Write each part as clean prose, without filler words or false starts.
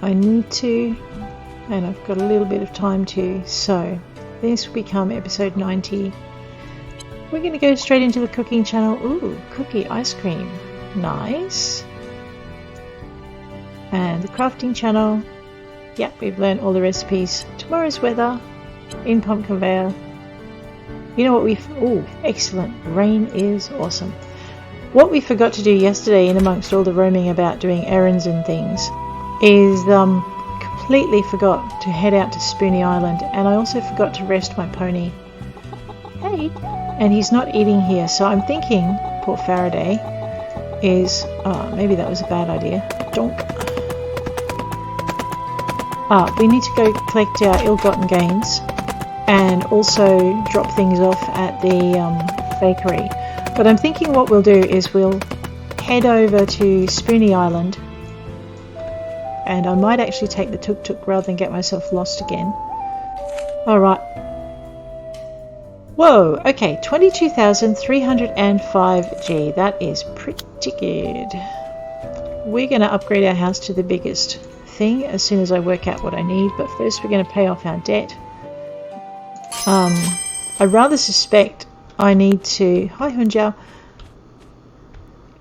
I need to, and I've got a little bit of time to, so this will become episode 90. We're going to go straight into the cooking channel. Ooh, cookie ice cream. Nice. And the crafting channel. Yep, we've learned all the recipes. Tomorrow's weather. In pump conveyor. You know what oh, excellent. Rain is awesome. What we forgot to do yesterday, in amongst all the roaming about doing errands and things, is completely forgot to head out to Spoonie Island, and I also forgot to rest my pony. Hey! And he's not eating here, so I'm thinking, poor Faraday, is... oh, maybe that was a bad idea. Donk. We need to go collect our ill-gotten gains and also drop things off at the bakery. But I'm thinking what we'll do is we'll head over to Spoonie Island, and I might actually take the tuk-tuk rather than get myself lost again. Alright. Whoa, okay, 22,305G. That is pretty good. We're going to upgrade our house to the biggest thing as soon as I work out what I need, but first we're going to pay off our debt. I rather suspect I need to... Hi, Hunjiao.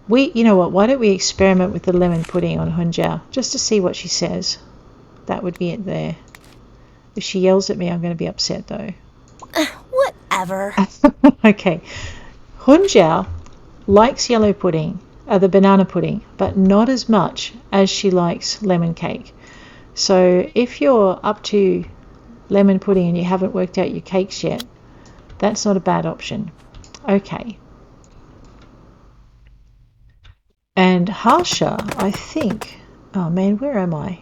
You know what, why don't we experiment with the lemon pudding on Hunjiao, just to see what she says. That would be it there. If she yells at me, I'm going to be upset though. Whatever. Okay. Hunjiao likes yellow pudding, the banana pudding, but not as much as she likes lemon cake. So if you're up to lemon pudding and you haven't worked out your cakes yet, that's not a bad option. Okay. And Harsha, I think... oh man, where am I?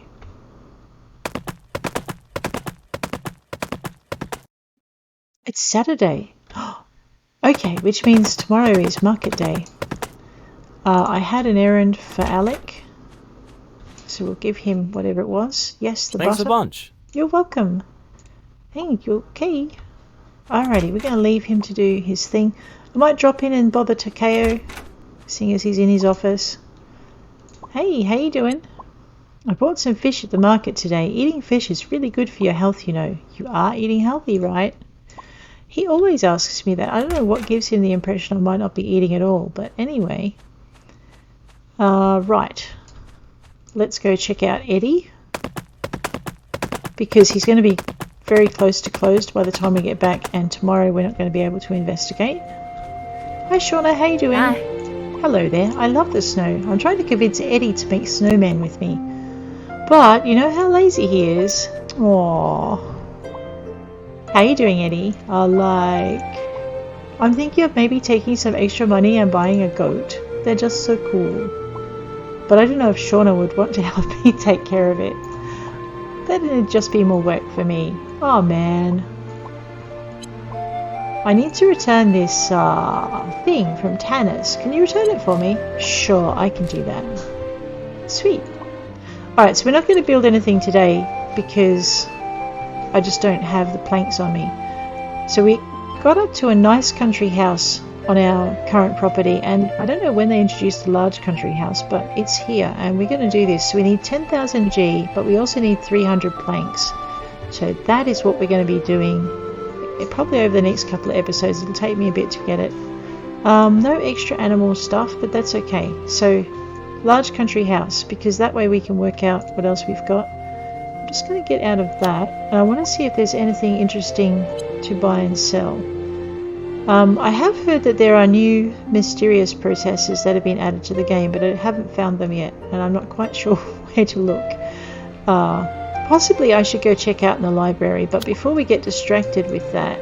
It's Saturday. Okay, which means tomorrow is market day. I had an errand for Alec, so we'll give him whatever it was. Yes, the Thanks butter. a bunch. You're welcome. Thank you. Okay. Alrighty, we're going to leave him to do his thing. I might drop in and bother Takeo, seeing as he's in his office. Hey, how you doing? I bought some fish at the market today. Eating fish is really good for your health, you know. You are eating healthy, right? He always asks me that. I don't know what gives him the impression I might not be eating at all, but anyway. Right. Let's go check out Eddie, because he's going to be very close to closed by the time we get back, and tomorrow we're not going to be able to investigate. Hi Shauna, how you doing? Hi. Hello there. I love the snow. I'm trying to convince Eddie to make snowmen with me, but you know how lazy he is. Aww. How you doing, Eddie? I'm thinking of maybe taking some extra money and buying a goat. They're just so cool. But I don't know if Shauna would want to help me take care of it. That'd just be more work for me. Oh man. I need to return this thing from Tanner's. Can you return it for me? Sure, I can do that. Sweet. Alright, so we're not going to build anything today because I just don't have the planks on me. So we got up to a nice country house on our current property, and I don't know when they introduced the large country house, but it's here and we're going to do this. So we need 10,000 G, but we also need 300 planks. So that is what we're going to be doing. Probably over the next couple of episodes. It'll take me a bit to get it. No extra animal stuff, but that's okay. So large country house, because that way we can work out what else we've got. I'm just going to get out of that, and I want to see if there's anything interesting to buy and sell. I have heard that there are new mysterious processes that have been added to the game, but I haven't found them yet, and I'm not quite sure where to look. Possibly I should go check out in the library, but before we get distracted with that,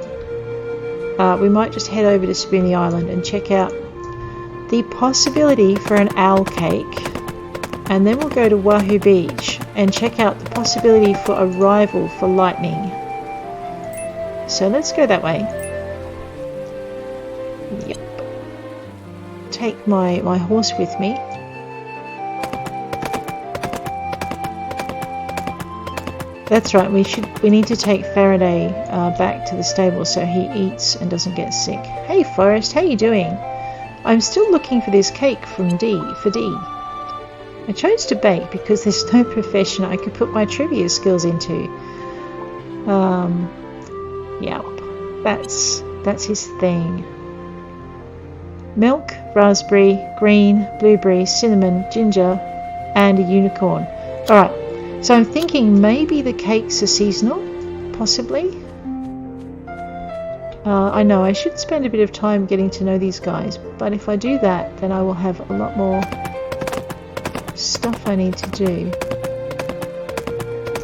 we might just head over to Spoonie Island and check out the possibility for an owl cake, and then we'll go to Wahoo Beach and check out the possibility for a rival for lightning. So let's go that way. Yep. Take my horse with me. That's right, we need to take Faraday back to the stable so he eats and doesn't get sick. Hey Forrest, how you doing? I'm still looking for this cake from D. I chose to bake because there's no profession I could put my trivia skills into. Yeah, that's his thing. Milk, raspberry, green, blueberry, cinnamon, ginger, and a unicorn. Alright, so I'm thinking maybe the cakes are seasonal, possibly. I know I should spend a bit of time getting to know these guys, but if I do that, then I will have a lot more stuff I need to do.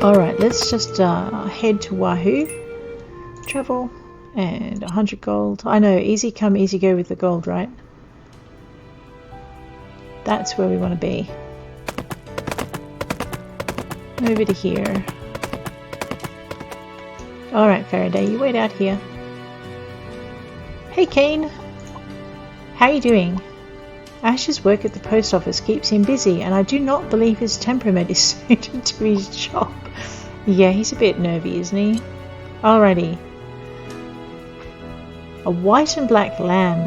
Alright, let's just head to Wahoo. Travel and 100 gold. I know, easy come, easy go with the gold, right? That's where we want to be. Over to here. Alright, Faraday, you wait out here. Hey, Kane. How are you doing? Ash's work at the post office keeps him busy, and I do not believe his temperament is suited to his job. Yeah, he's a bit nervy, isn't he? Alrighty. A white and black lamb.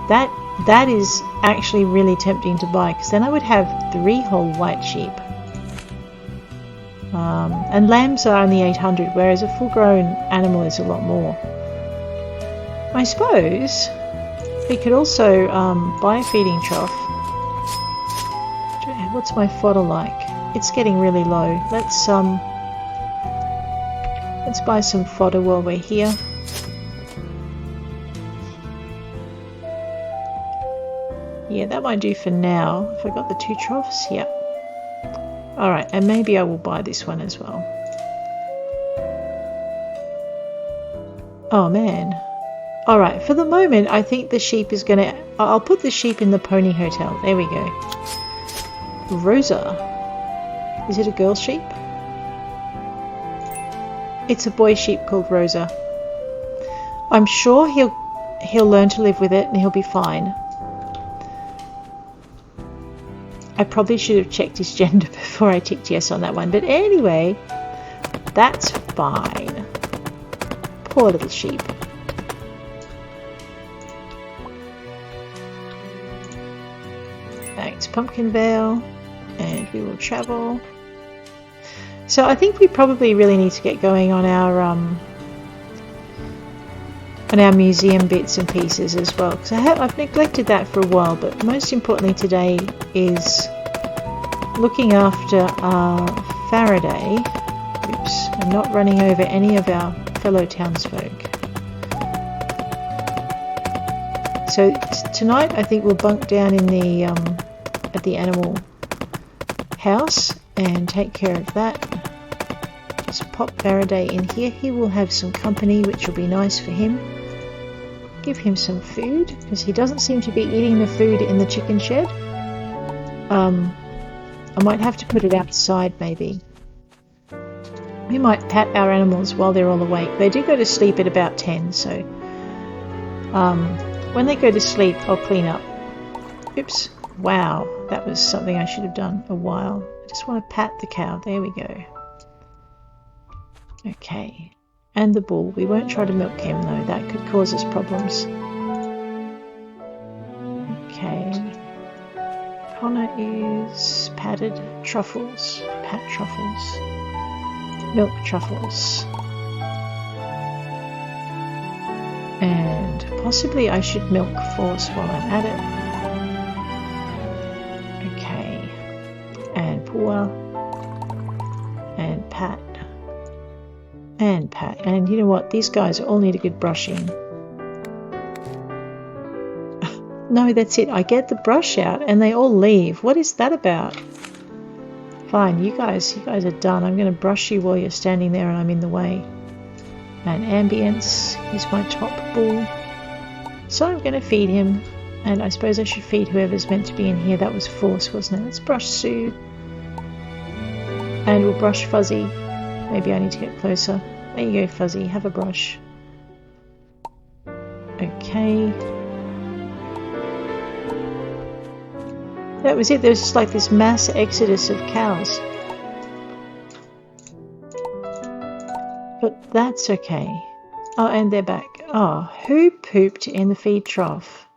That is actually really tempting to buy, because then I would have 3 whole white sheep. And lambs are only 800, whereas a full-grown animal is a lot more. I suppose we could also buy a feeding trough. What's my fodder like? It's getting really low. Let's buy some fodder while we're here. Yeah, that might do for now. If I got the 2 troughs, yeah. Alright, and maybe I will buy this one as well. Oh man. Alright, for the moment I think the sheep is gonna... I'll put the sheep in the pony hotel. There we go. Rosa. Is it a girl sheep? It's a boy sheep called Rosa. I'm sure he'll learn to live with it and he'll be fine. I probably should have checked his gender before I ticked yes on that one. But anyway, that's fine. Poor little sheep. Back to Pumpkinvale, and we will travel. So I think we probably really need to get going on our museum bits and pieces as well, because I've neglected that for a while. But most importantly today is looking after Faraday. Oops, and not running over any of our fellow townsfolk. So tonight I think we'll bunk down in the at the animal house and take care of that. Just pop Faraday in here. He will have some company, which will be nice for him. Give him some food, because he doesn't seem to be eating the food in the chicken shed. I might have to put it outside maybe. We might pat our animals while they're all awake. They do go to sleep at about 10, so when they go to sleep I'll clean up. Oops, wow, that was something I should have done a while. I just want to pat the cow. There we go. Okay, and the bull. We won't try to milk him though, that could cause us problems. Okay, Connor is patted truffles. Pat truffles. Milk truffles. And possibly I should milk Force while I'm at it. Okay, and Pua, and Pat, and Pat. And you know what? These guys all need a good brushing. No, that's it. I get the brush out and they all leave. What is that about? Fine, you guys are done. I'm going to brush you while you're standing there and I'm in the way. And Ambience is my top bull. So I'm going to feed him. And I suppose I should feed whoever's meant to be in here. That was Force, wasn't it? Let's brush Sue. And we'll brush Fuzzy. Maybe I need to get closer. There you go, Fuzzy. Have a brush. Okay. That was it. There was just like this mass exodus of cows. But that's okay. Oh, and they're back. Oh, who pooped in the feed trough?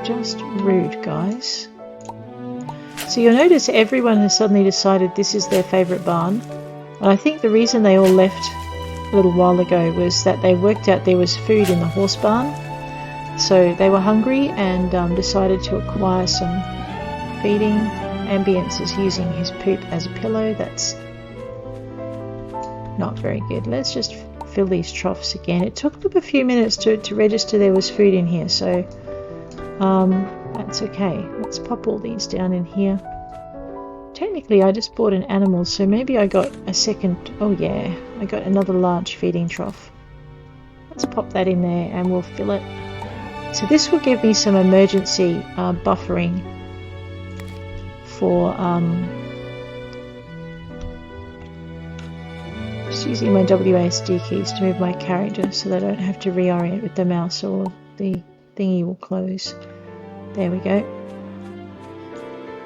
Just rude, guys. So you'll notice everyone has suddenly decided this is their favourite barn. And I think the reason they all left a little while ago was that they worked out there was food in the horse barn. So they were hungry and decided to acquire some feeding. Ambience is using his poop as a pillow. That's not very good. Let's just fill these troughs again. It took them a few minutes to register there was food in here, so that's okay. Let's pop all these down in here. Technically I just bought an animal, so maybe I got a second. Oh yeah, I got another large feeding trough. Let's pop that in there and we'll fill it. So this will give me some emergency buffering for just using my WASD keys to move my character so that I don't have to reorient with the mouse or the thingy will close. There we go.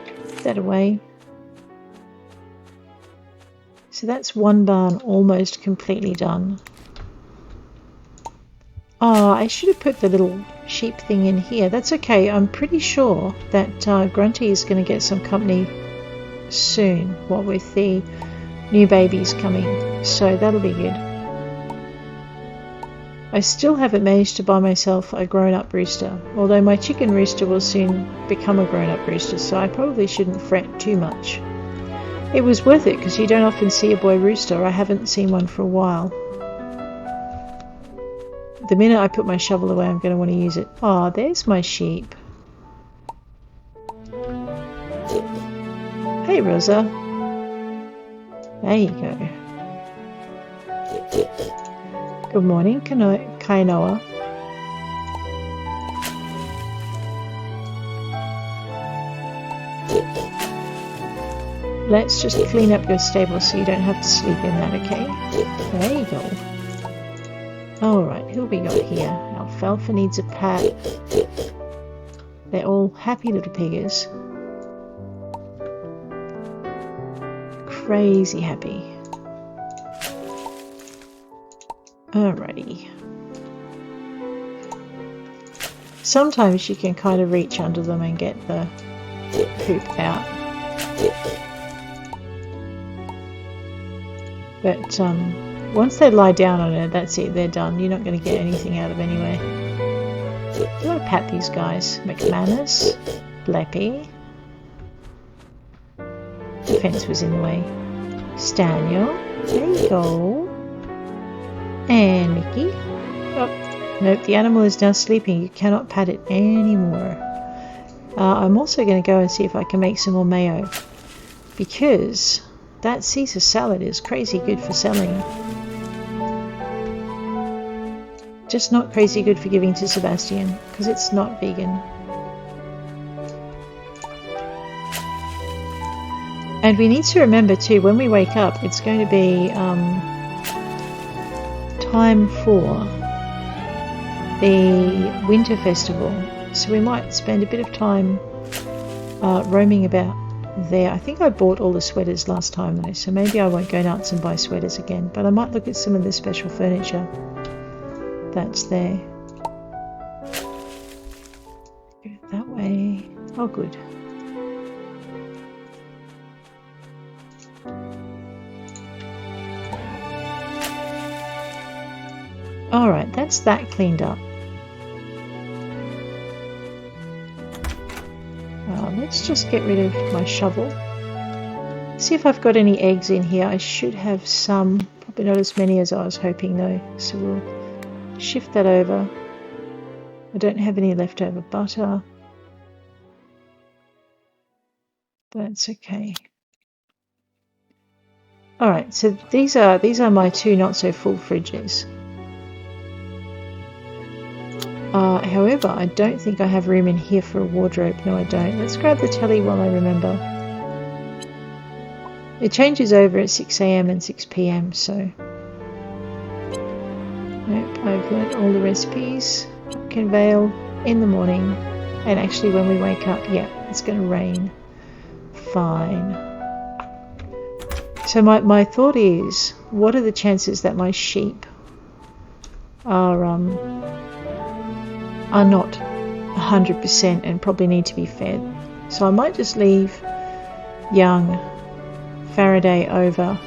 Put that away. So that's one barn almost completely done. Oh, I should have put the little sheep thing in here. That's okay. I'm pretty sure that Grunty is going to get some company soon, what with the new babies coming. So that'll be good. I still haven't managed to buy myself a grown-up rooster, although my chicken rooster will soon become a grown-up rooster, so I probably shouldn't fret too much. It was worth it because you don't often see a boy rooster. I haven't seen one for a while. The minute I put my shovel away, I'm going to want to use it. Oh, there's my sheep. Hey, Rosa. There you go. Good morning, Kainoa. Let's just clean up your stable so you don't have to sleep in that, okay? There you go. Alright, who we got here? Alfalfa needs a pat. They're all happy little piggers. Crazy happy. Alrighty. Sometimes you can kind of reach under them and get the poop out. But once they lie down on it, that's it, they're done. You're not going to get anything out of them anyway. I'm going to pat these guys. McManus, Bleppy. The fence was in the way. Staniel, there you go. And Mickey. Oh, nope, the animal is now sleeping. You cannot pat it anymore. I'm also going to go and see if I can make some more mayo, because that Caesar salad is crazy good for selling. Just not crazy good for giving to Sebastian, because it's not vegan. And we need to remember too, when we wake up, it's going to be time for the winter festival. So we might spend a bit of time roaming about there. I think I bought all the sweaters last time though, so maybe I won't go nuts and buy sweaters again. But I might look at some of the special furniture that's there. Go that way. Oh, good. Alright, that's that cleaned up. Let's just get rid of my shovel. See if I've got any eggs in here. I should have some. Probably not as many as I was hoping though. So we'll shift that over. I don't have any leftover butter. That's okay. Alright, so these are my two not so full fridges. However, I don't think I have room in here for a wardrobe. No, I don't. Let's grab the telly while I remember. It changes over at 6 AM and 6 PM, so... Nope, I've learnt all the recipes. Conveil in the morning. And actually when we wake up, yeah, it's going to rain. Fine. So my thought is, what are the chances that my sheep are not 100% and probably need to be fed. So I might just leave young Faraday over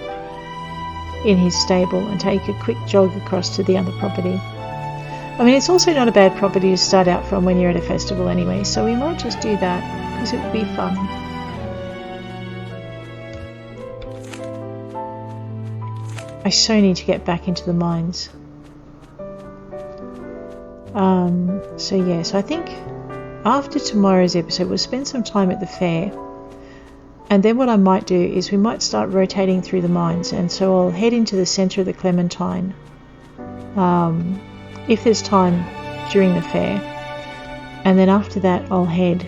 in his stable and take a quick jog across to the other property. I mean, it's also not a bad property to start out from when you're at a festival anyway, so we might just do that because it would be fun. I so need to get back into the mines. So yeah, so I think after tomorrow's episode we'll spend some time at the fair, and then what I might do is we might start rotating through the mines, and so I'll head into the centre of the Clementine if there's time during the fair, and then after that I'll head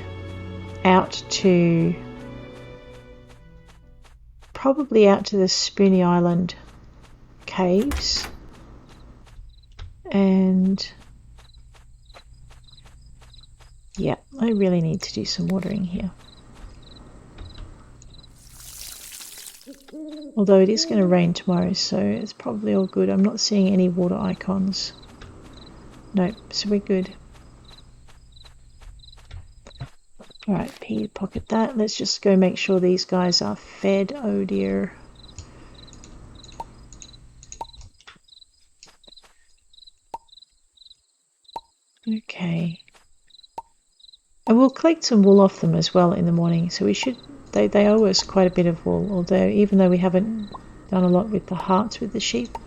out to probably out to the Spoonie Island caves, and yeah, I really need to do some watering here. Although it is going to rain tomorrow, so it's probably all good. I'm not seeing any water icons. Nope, so we're good. Alright, P, pocket that. Let's just go make sure these guys are fed. Oh dear. Okay. And we'll collect some wool off them as well in the morning, so we should, they owe us quite a bit of wool, although even though we haven't done a lot with the hearts with the sheep,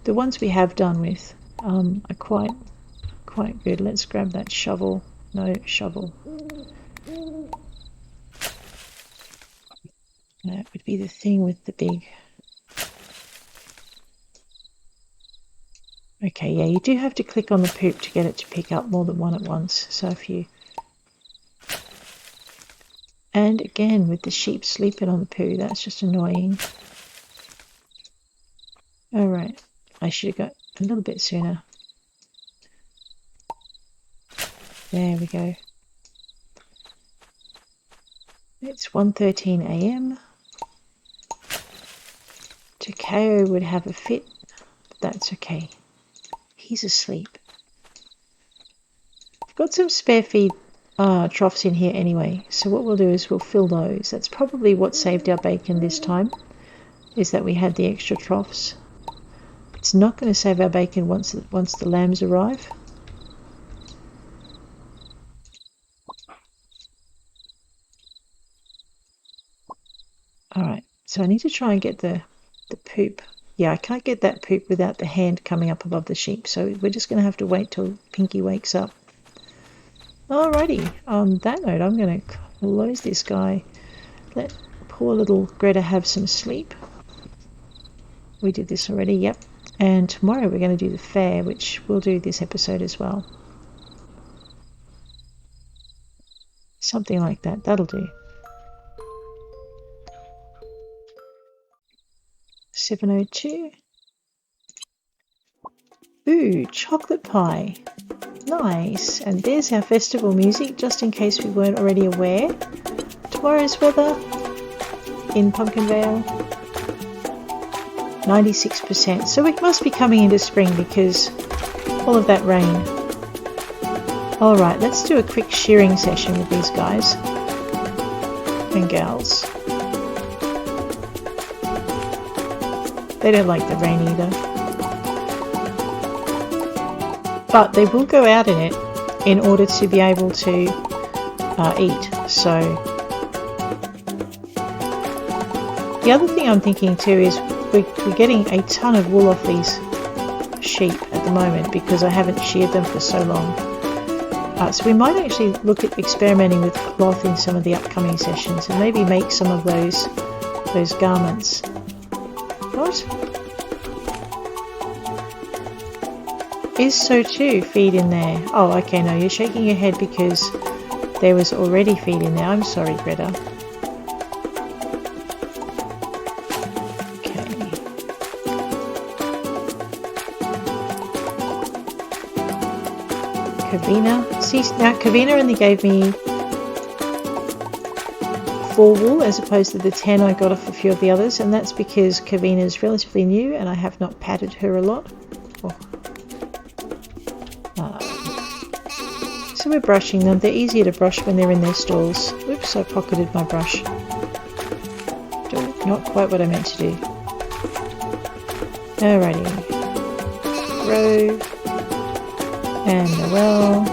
the ones we have done with are quite good. Let's grab that shovel. No, shovel. That would be the thing with the big... Okay, yeah, you do have to click on the poop to get it to pick up more than one at once, so if you... And again, with the sheep sleeping on the poo, that's just annoying. Alright, I should have got a little bit sooner. There we go. It's 1:13 AM. Takeo would have a fit, but that's okay. He's asleep. I've got some spare feed troughs in here anyway, so what we'll do is we'll fill those. That's probably what saved our bacon this time, is that we had the extra troughs. It's not going to save our bacon once the lambs arrive. Alright, so I need to try and get the poop. Yeah, I can't get that poop without the hand coming up above the sheep, so we're just going to have to wait till Pinky wakes up. Alrighty, on that note, I'm going to close this guy. Let poor little Greta have some sleep. We did this already, yep. And tomorrow we're going to do the fair, which we'll do this episode as well. Something like that, that'll do. 7:02. Ooh, chocolate pie. Nice. And there's our festival music, just in case we weren't already aware. Tomorrow's weather in Pumpkin Vale, 96%. So we must be coming into spring because all of that rain. Alright, let's do a quick shearing session with these guys and gals. They don't like the rain either. But they will go out in it in order to be able to eat. So the other thing I'm thinking too is we're getting a ton of wool off these sheep at the moment because I haven't sheared them for so long. So we might actually look at experimenting with cloth in some of the upcoming sessions and maybe make some of those garments. What? Is so too feed in there? Oh, okay, no, you're shaking your head because there was already feed in there. I'm sorry, Greta. Okay. Kavina. See, now Kavina only gave me 4 wool as opposed to the 10 I got off a few of the others, and that's because Kavina is relatively new and I have not patted her a lot. Oh. So we're brushing them. They're easier to brush when they're in their stalls. Oops, I pocketed my brush. Not quite what I meant to do. Alrighty. Grove. And Noel.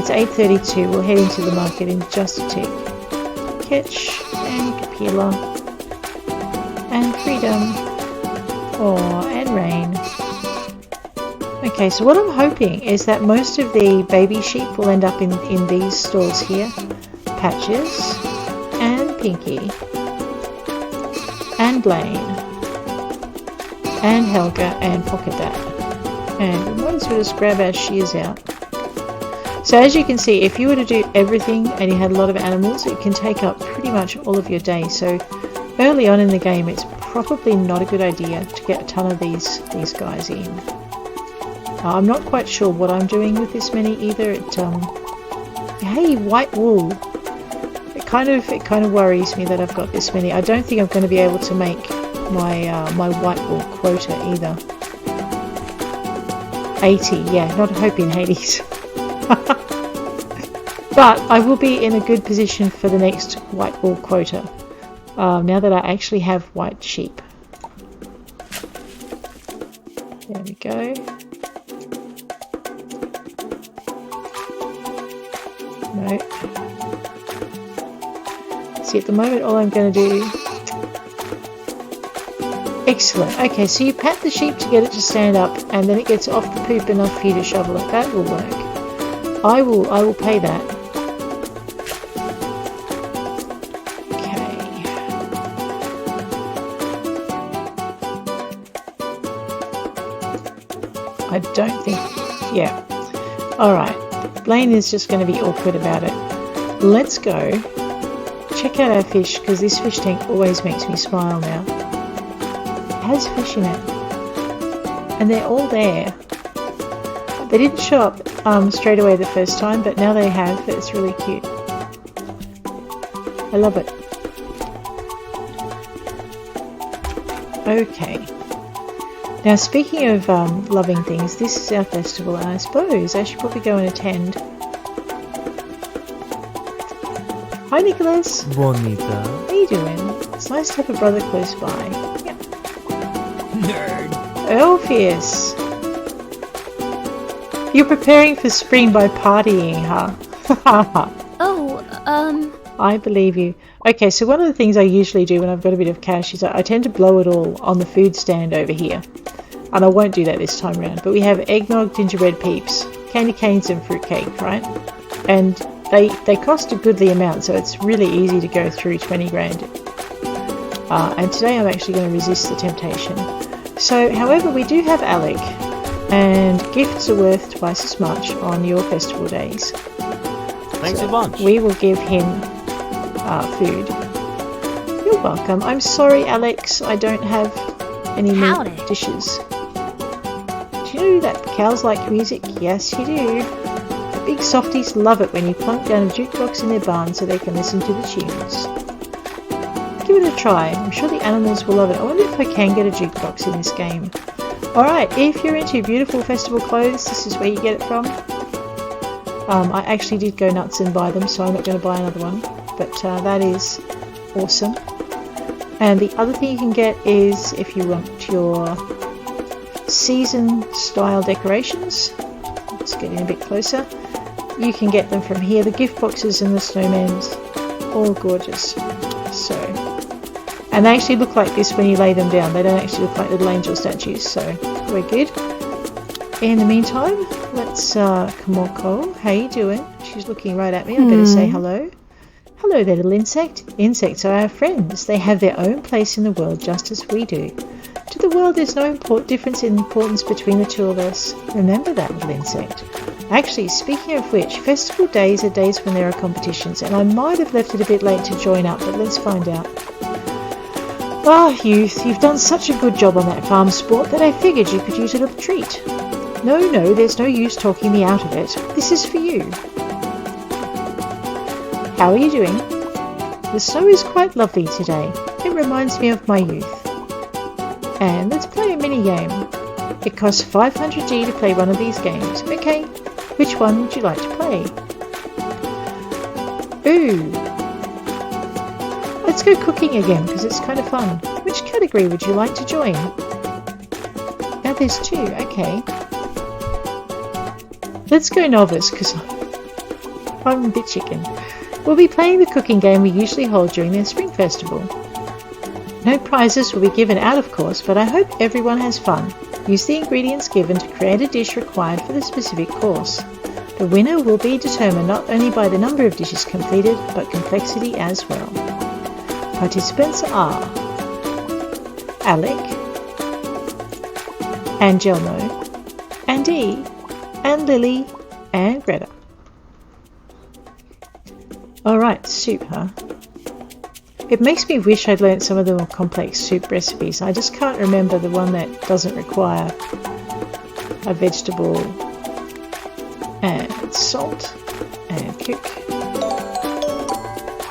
It's 8:32. We'll head into the market in just a tick. Ketch and Capilla. And Freedom. Oh, and Rain. Okay, so what I'm hoping is that most of the baby sheep will end up in these stalls here. Patches. And Pinky. And Blaine. And Helga and Pocket Dad. And we might as well just grab our shears out. So as you can see, if you were to do everything and you had a lot of animals, it can take up pretty much all of your day. So early on in the game, it's probably not a good idea to get a ton of these guys in. I'm not quite sure what I'm doing with this many either. Hey, white wool. It kind of worries me that I've got this many. I don't think I'm going to be able to make my white wool quota either. 80, yeah, not hoping Hades. But I will be in a good position for the next white wool quota. Now that I actually have white sheep. There we go. No. See, at the moment all I'm going to do... Excellent. Okay, so you pat the sheep to get it to stand up, and then it gets off the poop enough for you to shovel it. That will work. I will pay that. Okay. I don't think... Yeah. Alright. Blaine is just going to be awkward about it. Let's go check out our fish, because this fish tank always makes me smile now. It has fish in it. And they're all there. They didn't show up straight away the first time, but now they have. It's really cute. I love it. Okay. Now, speaking of loving things, this is our festival, and I suppose I should probably go and attend. Hi, Nicholas. Bonita. How you doing? It's nice to have a brother close by. Yep. Nerd. Orpheus. You're preparing for spring by partying, huh? I believe you. Okay, so one of the things I usually do when I've got a bit of cash is I tend to blow it all on the food stand over here. And I won't do that this time around. But we have eggnog, gingerbread peeps, candy canes and fruitcake, right? And they cost a goodly amount, so it's really easy to go through 20 grand. And today I'm actually going to resist the temptation. So, however, we do have Alec. And gifts are worth twice as much on your festival days. Thanks a bunch. We will give him food. You're welcome. I'm sorry, Alex, I don't have any meat dishes. Do you know that cows like music? Yes, you do. The big softies love it when you plunk down a jukebox in their barn so they can listen to the tunes. Give it a try. I'm sure the animals will love it. I wonder if I can get a jukebox in this game. Alright, if you're into beautiful festival clothes, this is where you get it from. I actually did go nuts and buy them, so I'm not going to buy another one. But that is awesome. And the other thing you can get is, if you want your season style decorations, let's get in a bit closer, you can get them from here. The gift boxes and the snowmans, all gorgeous. So, and they actually look like this when you lay them down. They don't actually look like little angel statues, so we're good. In the meantime, let's Kamoko, how you doing? She's looking right at me. I better say hello. Hello there, little insect. Insects are our friends. They have their own place in the world just as we do. To the world, there's no difference in importance between the two of us. Remember that, little insect. Actually, speaking of which, festival days are days when there are competitions, and I might have left it a bit late to join up, but let's find out. Ah, youth, you've done such a good job on that farm sport that I figured you could use a little treat. No, there's no use talking me out of it. This is for you. How are you doing? The snow is quite lovely today. It reminds me of my youth. And let's play a mini game. It costs 500G to play one of these games. Okay, Which one would you like to play? Ooh. Let's go cooking again because it's kind of fun. Which category would you like to join? Now there's 2, okay. Let's go novice because I'm a bit chicken. We'll be playing the cooking game we usually hold during their spring festival. No prizes will be given out of course, but I hope everyone has fun. Use the ingredients given to create a dish required for the specific course. The winner will be determined not only by the number of dishes completed, but complexity as well. Participants are Alec, and Jelmo, and Dee, and Lily, and Greta. Alright, soup, huh? It makes me wish I'd learnt some of the more complex soup recipes. I just can't remember the one that doesn't require a vegetable and salt and cook.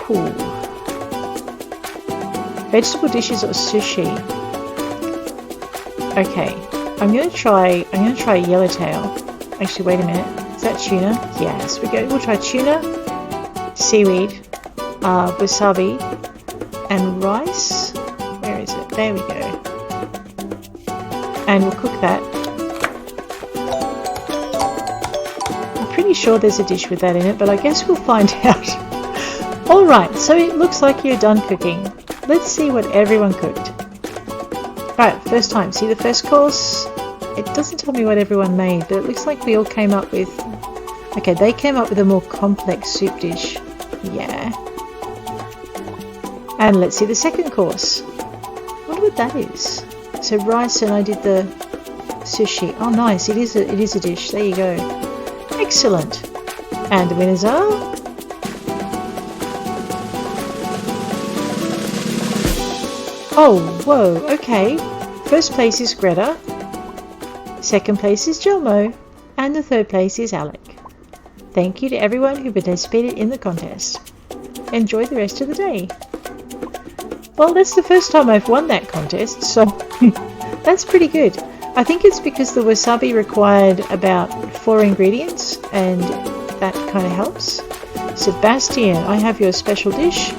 Cool. Vegetable dishes or sushi. Okay, I'm gonna try yellowtail. Actually, wait a minute. Is that tuna? Yes, we'll try tuna, seaweed, wasabi, and rice. Where is it? There we go. And we'll cook that. I'm pretty sure there's a dish with that in it, but I guess we'll find out. Alright, so it looks like you're done cooking. Let's see what everyone cooked. Alright, first time. See the first course? It doesn't tell me what everyone made, but it looks like we all came up with... Okay, they came up with a more complex soup dish. Yeah. And let's see the second course. I wonder what that is. So rice, and I did the sushi. Oh nice, it is a dish. There you go. Excellent. And the winners are... Oh, whoa, okay. First place is Greta. Second place is Jelmo. And the third place is Alec. Thank you to everyone who participated in the contest. Enjoy the rest of the day. Well, that's the first time I've won that contest, so that's pretty good. I think it's because the wasabi required about 4 ingredients, and that kind of helps. Sebastian, I have your special dish.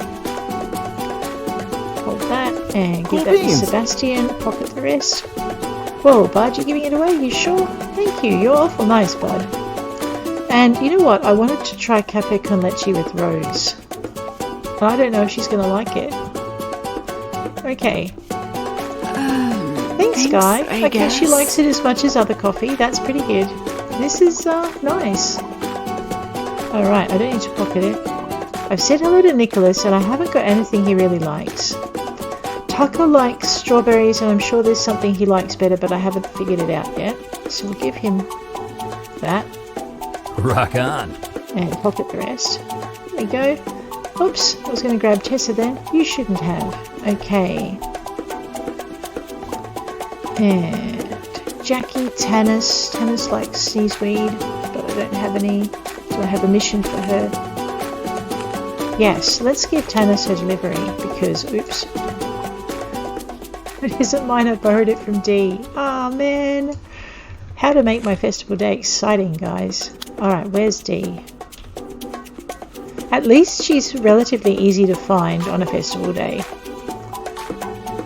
Hold that, and give that to Sebastian. Pocket the rest. Whoa, bud, you're giving it away? You sure? Thank you, you're awful nice, bud. And you know what? I wanted to try cafe con leche with Rose. I don't know if she's going to like it. Okay. Thanks, Guy. I guess. She likes it as much as other coffee. That's pretty good. This is nice. Alright, I don't need to pocket it. I've said hello to Nicholas and I haven't got anything he really likes. Tucker likes strawberries and I'm sure there's something he likes better, but I haven't figured it out yet. So we'll give him that. Rock on. And pocket the rest. There we go. Oops, I was going to grab Tessa then. You shouldn't have. Okay. And Jackie, Tanis. Tanis likes sneezeweed, but I don't have any. Do I have a mission for her? Yes, let's give Tanis her delivery because, oops. It isn't mine, I borrowed it from Dee. Ah, man. How to make my festival day exciting, guys. Alright, where's Dee? At least she's relatively easy to find on a festival day.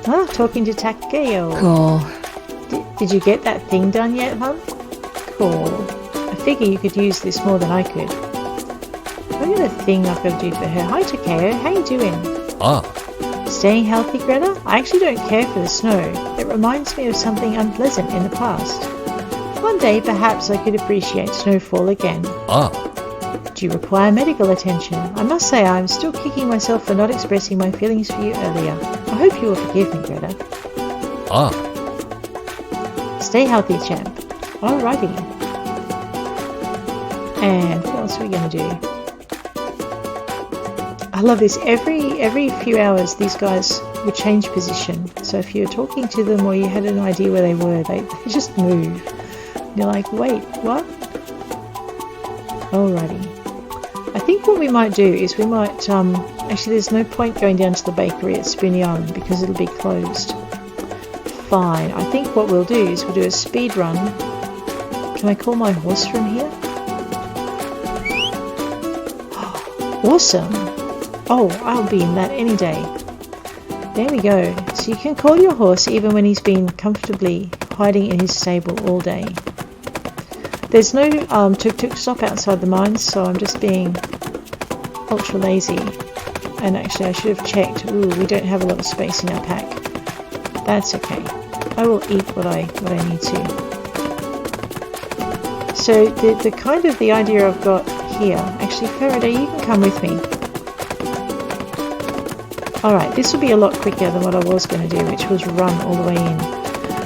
Ah, talking to Takeo. Cool. Did you get that thing done yet, hon? Cool. I figure you could use this more than I could. Look at the thing I've got to do for her. Hi, Takeo. How you doing? Staying healthy, Greta? I actually don't care for the snow. It reminds me of something unpleasant in the past. One day, perhaps I could appreciate snowfall again. Do you require medical attention? I must say I'm still kicking myself for not expressing my feelings for you earlier. I hope you will forgive me, Greta. Stay healthy, champ. Alrighty. And what else are we going to do? I love this. Every few hours these guys would change position. So if you're talking to them or you had an idea where they were, they just move. And you're like, wait, what? Alrighty. I think what we might do is we might, actually there's no point going down to the bakery at Spoonie Island because it'll be closed. Fine. I think what we'll do is we'll do a speed run. Can I call my horse from here? Awesome. Oh, I'll be in that any day. There we go. So you can call your horse even when he's been comfortably hiding in his stable all day. There's no tuk-tuk stop outside the mines, so I'm just being ultra lazy. And actually I should have checked. Ooh, we don't have a lot of space in our pack. That's okay. I will eat what I need to. So the kind of the idea I've got here, actually Faraday, you can come with me. Alright, this will be a lot quicker than what I was going to do, which was run all the way in.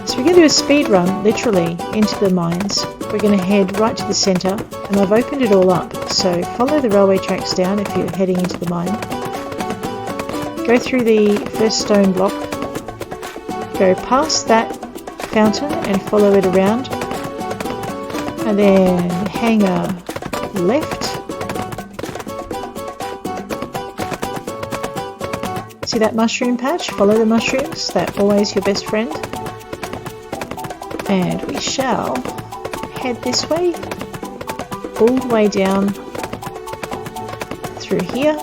So we're going to do a speed run, literally, into the mines. We're going to head right to the centre, and I've opened it all up. So follow the railway tracks down if you're heading into the mine. Go through the first stone block. Go past that fountain and follow it around. And then hang a left. See that mushroom patch? Follow the mushrooms. They're always your best friend. And we shall head this way, all the way down through here.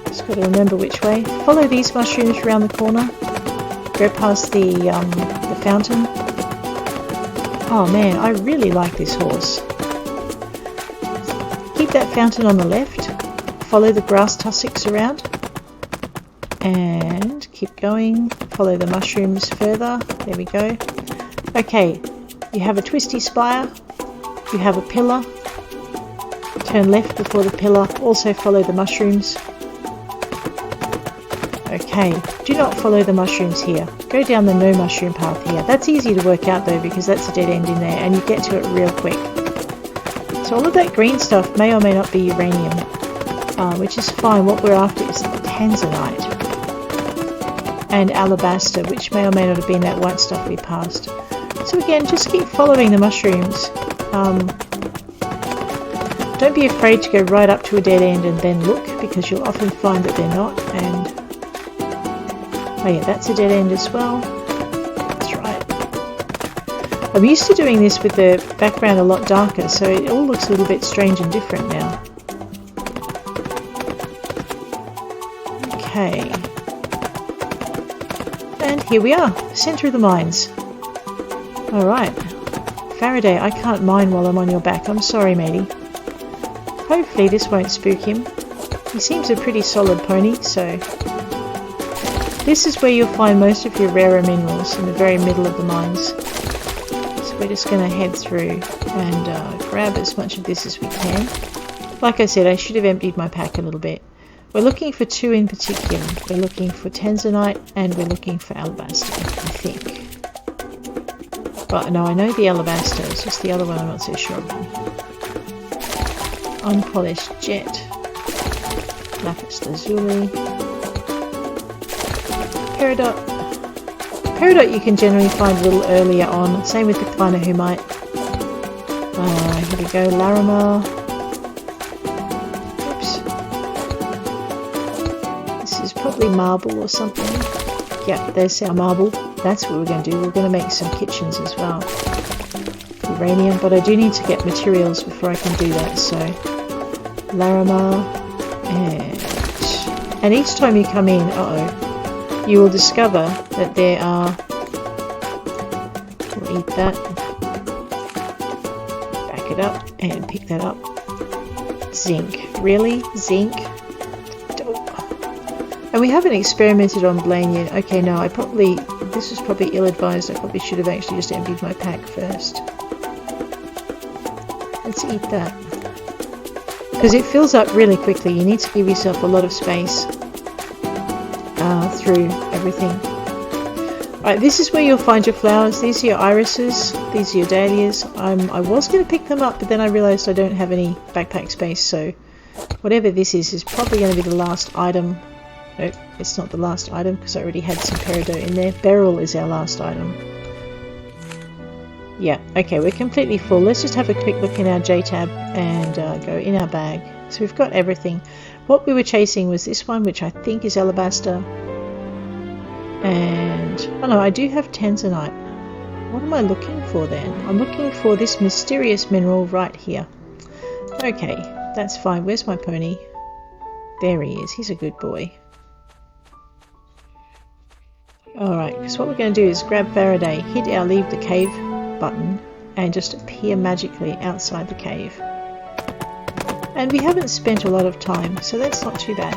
Just got to remember which way. Follow these mushrooms around the corner. Go past the fountain. Oh man, I really like this horse. Keep that fountain on the left. Follow the grass tussocks around. And keep going. Follow the mushrooms further. There we go. Okay, you have a twisty spire. You have a pillar. Turn left before the pillar. Also follow the mushrooms. Okay, do not follow the mushrooms here. Go down the no mushroom path here. That's easy to work out though, because that's a dead end in there and you get to it real quick. So all of that green stuff may or may not be uranium, which is fine. What we're after is tanzanite and alabaster, which may or may not have been that white stuff we passed. So again, just keep following the mushrooms. Don't be afraid to go right up to a dead end and then look, because you'll often find that they're not. And oh yeah, that's a dead end as well. That's right. I'm used to doing this with the background a lot darker, so it all looks a little bit strange and different now. Okay. And here we are, centre of the mines. Alright. Faraday, I can't mine while I'm on your back. I'm sorry, matey. Hopefully this won't spook him. He seems a pretty solid pony, so... This is where you'll find most of your rarer minerals, in the very middle of the mines. So we're just going to head through and grab as much of this as we can. Like I said, I should have emptied my pack a little bit. We're looking for two in particular. We're looking for tanzanite and we're looking for alabaster, I think. But no, I know the alabaster, it's just the other one I'm not so sure of. Unpolished jet. Lapis lazuli. Peridot. Peridot you can generally find a little earlier on. Same with the Clinahumite. Here we go, Larimar. Probably marble or something. Yeah, there's our marble. That's what we're going to do. We're going to make some kitchens as well. Uranium, but I do need to get materials before I can do that. So, Larimar, and each time you come in, you will discover that there are. We'll eat that. Back it up and pick that up. Zinc, really? Zinc? And we haven't experimented on Blaine yet. Okay, no, this was probably ill-advised. I probably should have actually just emptied my pack first. Let's eat that. Because it fills up really quickly. You need to give yourself a lot of space through everything. Alright, this is where you'll find your flowers. These are your irises. These are your dahlias. I was going to pick them up, but then I realised I don't have any backpack space. So whatever this is probably going to be the last item. Nope, it's not the last item because I already had some peridot in there. Beryl is our last item. Yeah, okay, we're completely full. Let's just have a quick look in our J-tab and go in our bag. So we've got everything. What we were chasing was this one, which I think is alabaster. And, oh no, I do have tanzanite. What am I looking for then? I'm looking for this mysterious mineral right here. Okay, that's fine. Where's my pony? There he is. He's a good boy. Alright, because what we're going to do is grab Faraday, hit our leave the cave button, and just appear magically outside the cave. And we haven't spent a lot of time, so that's not too bad.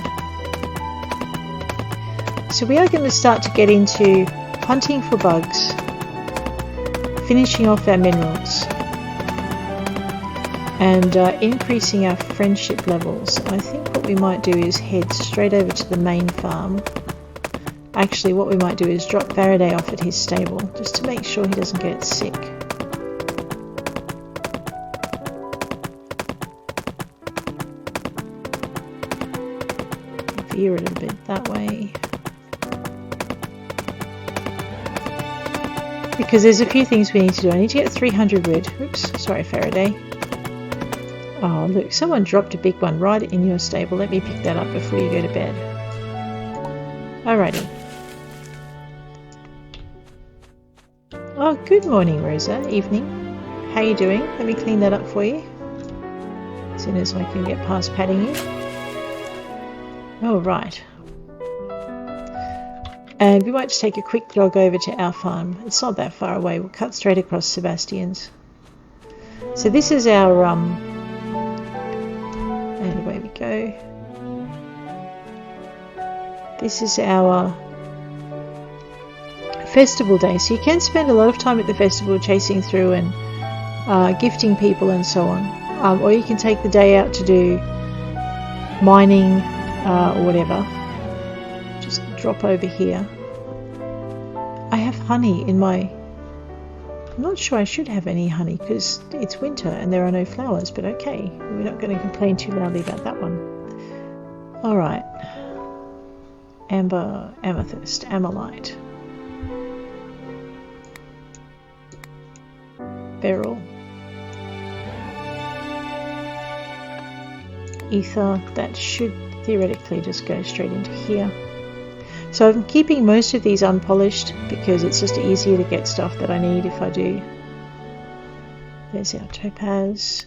So we are going to start to get into hunting for bugs, finishing off our minerals, and increasing our friendship levels. I think what we might do is head straight over to the main farm. Actually, what we might do is drop Faraday off at his stable, just to make sure he doesn't get sick. Veer a little bit that way. Because there's a few things we need to do. I need to get 300 wood. Oops, sorry Faraday. Oh look, someone dropped a big one right in your stable. Let me pick that up before you go to bed. Alrighty. Oh, good morning, Rosa. Evening. How you doing? Let me clean that up for you. As soon as I can get past patting you. Oh, right. And we might just take a quick jog over to our farm. It's not that far away. We'll cut straight across Sebastian's. So this is our, and away we go. This is our festival day, so you can spend a lot of time at the festival chasing through and gifting people and so on, or you can take the day out to do mining or whatever. Just drop over here. I have honey in my... I'm not sure I should have any honey because it's winter and there are no flowers, but okay, we're not going to complain too loudly about that one. Alright. Amber, amethyst, amalite. Beryl, ether, that should theoretically just go straight into here. So I'm keeping most of these unpolished because it's just easier to get stuff that I need if I do. There's our topaz.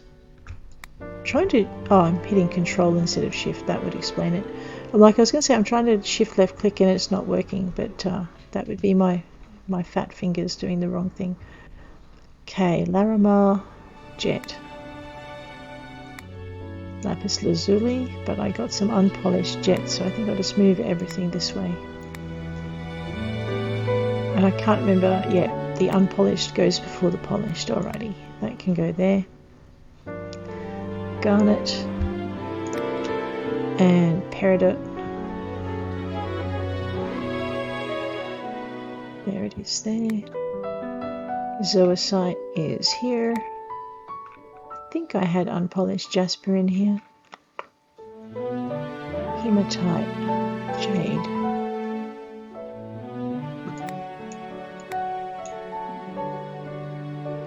I'm hitting control instead of shift, that would explain it. I was going to say I'm trying to shift left click and it's not working, but that would be my fat fingers doing the wrong thing. Okay, Larimar, jet, lapis lazuli, but I got some unpolished jet, so I think I'll just move everything this way. And I can't remember yet, the unpolished goes before the polished. Alrighty, that can go there. Garnet and peridot. There it is there. Zoisite is here. I think I had unpolished jasper in here. Hematite, jade.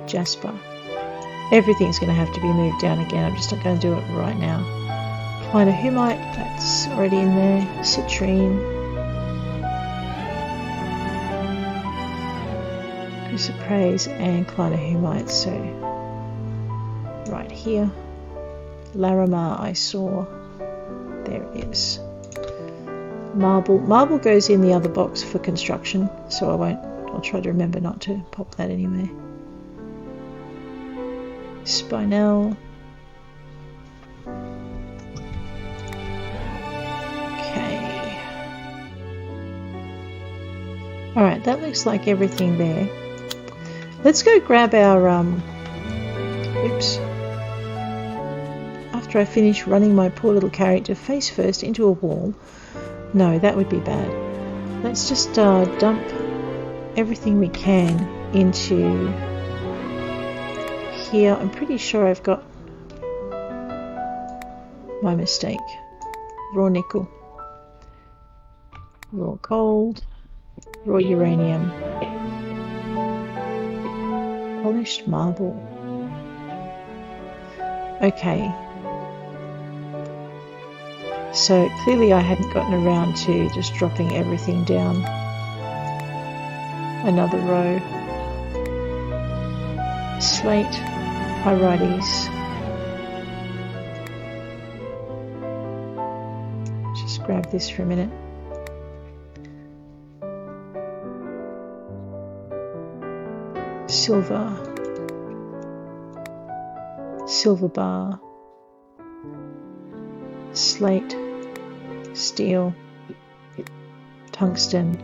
Jasper. Everything's going to have to be moved down again. I'm just not going to do it right now. Clinohumite, that's already in there. Citrine. Chrysoprase and clinohumite, so right here. Larimar I saw. There it is. Marble goes in the other box for construction, so I'll try to remember not to pop that anywhere. Spinel. Okay. Alright, that looks like everything there. Let's go grab our, oops. After I finish running my poor little character face first into a wall. No, that would be bad. Let's just dump everything we can into here. I'm pretty sure I've got my mistake. Raw nickel, raw gold, raw uranium, polished marble. Okay. So clearly I hadn't gotten around to just dropping everything down another row. Slate, pyrites, Just grab this for a minute. Silver. Silver bar. Slate. Steel. Tungsten.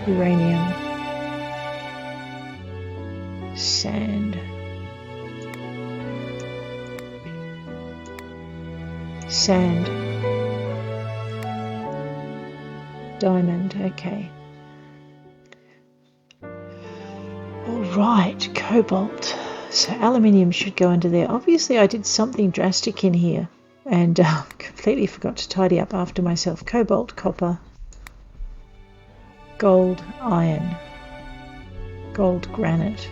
Uranium. Sand. Sand. Diamond, okay. Alright, cobalt. So aluminium should go under there. Obviously I did something drastic in here and completely forgot to tidy up after myself. Cobalt, copper, gold, iron, gold, granite.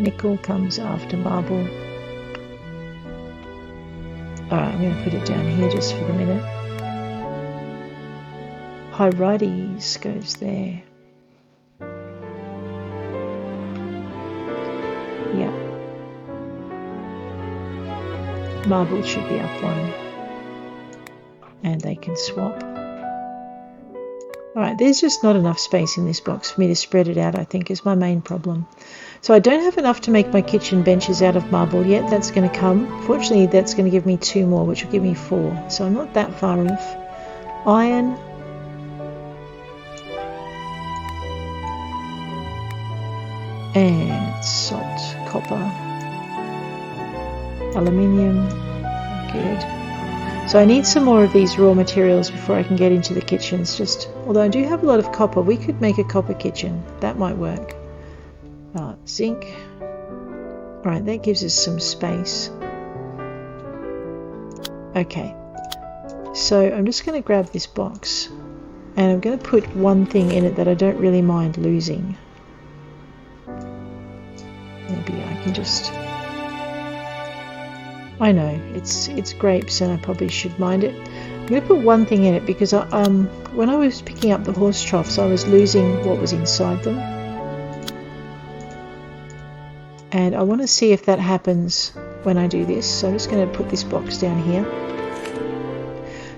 Nickel comes after marble. Alright, I'm going to put it down here just for the minute. Pyrites goes there. Yeah. Marble should be up one. And they can swap. Alright, there's just not enough space in this box for me to spread it out, I think, is my main problem. So I don't have enough to make my kitchen benches out of marble yet. That's going to come. Fortunately, that's going to give me 2 more, which will give me 4. So I'm not that far off. Iron. And salt, copper, aluminium, good. So I need some more of these raw materials before I can get into the kitchens. Although I do have a lot of copper, we could make a copper kitchen. That might work. Zinc. Right, that gives us some space. Okay, so I'm just going to grab this box and I'm going to put one thing in it that I don't really mind losing. Maybe I can just... I know, it's grapes and I probably should mind it. I'm going to put one thing in it because when I was picking up the horse troughs I was losing what was inside them. And I want to see if that happens when I do this. So I'm just going to put this box down here.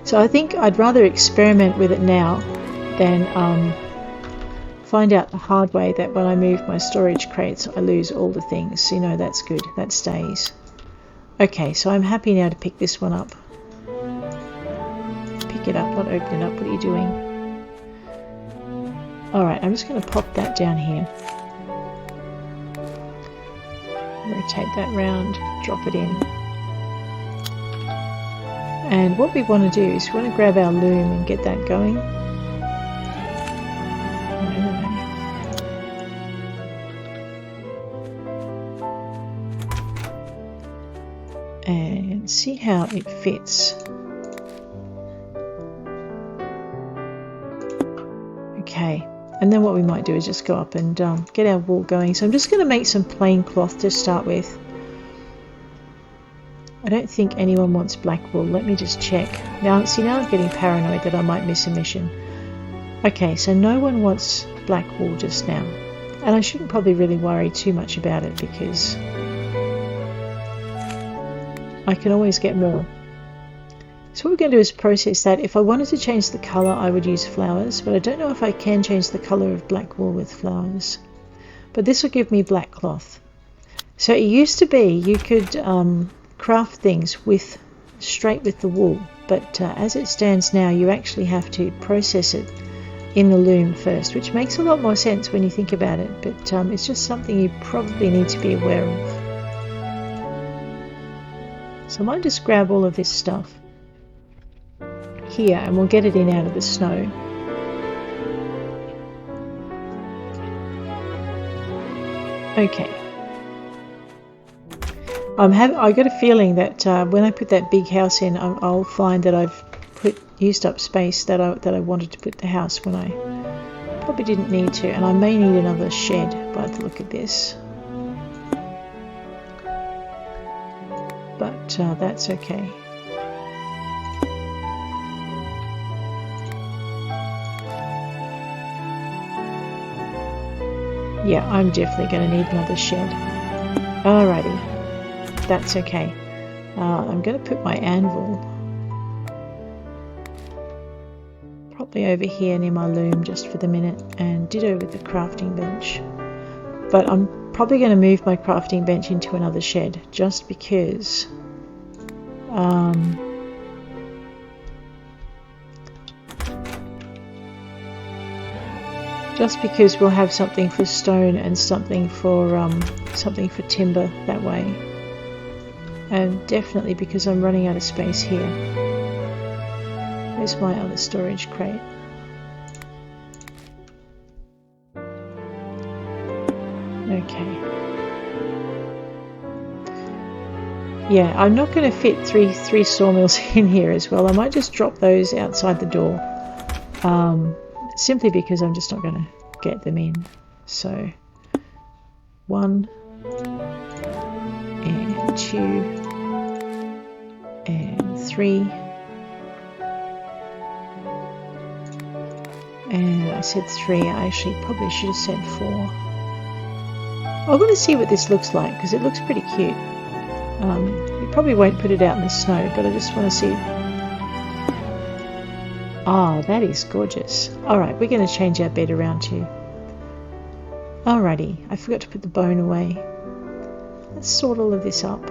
So I think I'd rather experiment with it now than find out the hard way that when I move my storage crates I lose all the things. So, you know, that's good. That stays. Okay, so I'm happy now to pick this one up. Pick it up, not open it up. What are you doing? Alright, I'm just going to pop that down here. Rotate that round, drop it in. And what we want to do is we want to grab our loom and get that going. And see how it fits. Okay, and then what we might do is just go up and get our wool going. So I'm just going to make some plain cloth to start with. I don't think anyone wants black wool. Let me just check. Now I'm getting paranoid that I might miss a mission. Okay, so no one wants black wool just now. And I shouldn't probably really worry too much about it because I can always get more. So what we're going to do is process that. If I wanted to change the colour, I would use flowers, but I don't know if I can change the colour of black wool with flowers. But this will give me black cloth. So it used to be you could craft things straight with the wool, but as it stands now, you actually have to process it in the loom first, which makes a lot more sense when you think about it, but it's just something you probably need to be aware of. So I might just grab all of this stuff here and we'll get it in out of the snow. Okay. I got a feeling that when I put that big house in, I'll find that I've used up space that I wanted to put the house when I probably didn't need to, and I may need another shed by the look of this. But that's okay. Yeah, I'm definitely going to need another shed. Alrighty, that's okay. I'm going to put my anvil Probably over here near my loom just for the minute, and ditto with the crafting bench. But I'm probably going to move my crafting bench into another shed just because we'll have something for stone and something for timber that way, and definitely because I'm running out of space here. Where's my other storage crate? Okay. Yeah, I'm not going to fit three sawmills in here as well. I might just drop those outside the door. Simply because I'm just not going to get them in. So 1 and 2 and 3, and I said 3. I actually probably should have said 4. I want to see what this looks like because it looks pretty cute. You probably won't put it out in the snow, but I just want to see. Oh, that is gorgeous. Alright, we're going to change our bed around too. Alrighty, I forgot to put the bone away. Let's sort all of this up.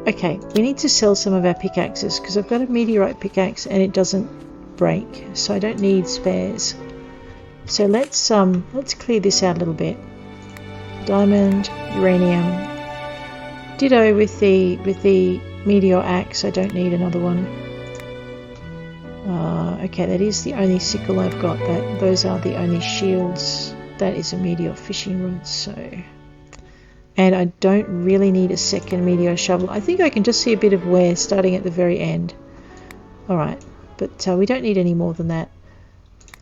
Okay, we need to sell some of our pickaxes because I've got a meteorite pickaxe and it doesn't break, so I don't need spares. So let's clear this out a little bit. Diamond, uranium. Ditto with the meteor axe. I don't need another one. Okay, that is the only sickle I've got. Those are the only shields. That is a meteor fishing rod. So, and I don't really need a second meteor shovel. I think I can just see a bit of wear starting at the very end. All right, but we don't need any more than that.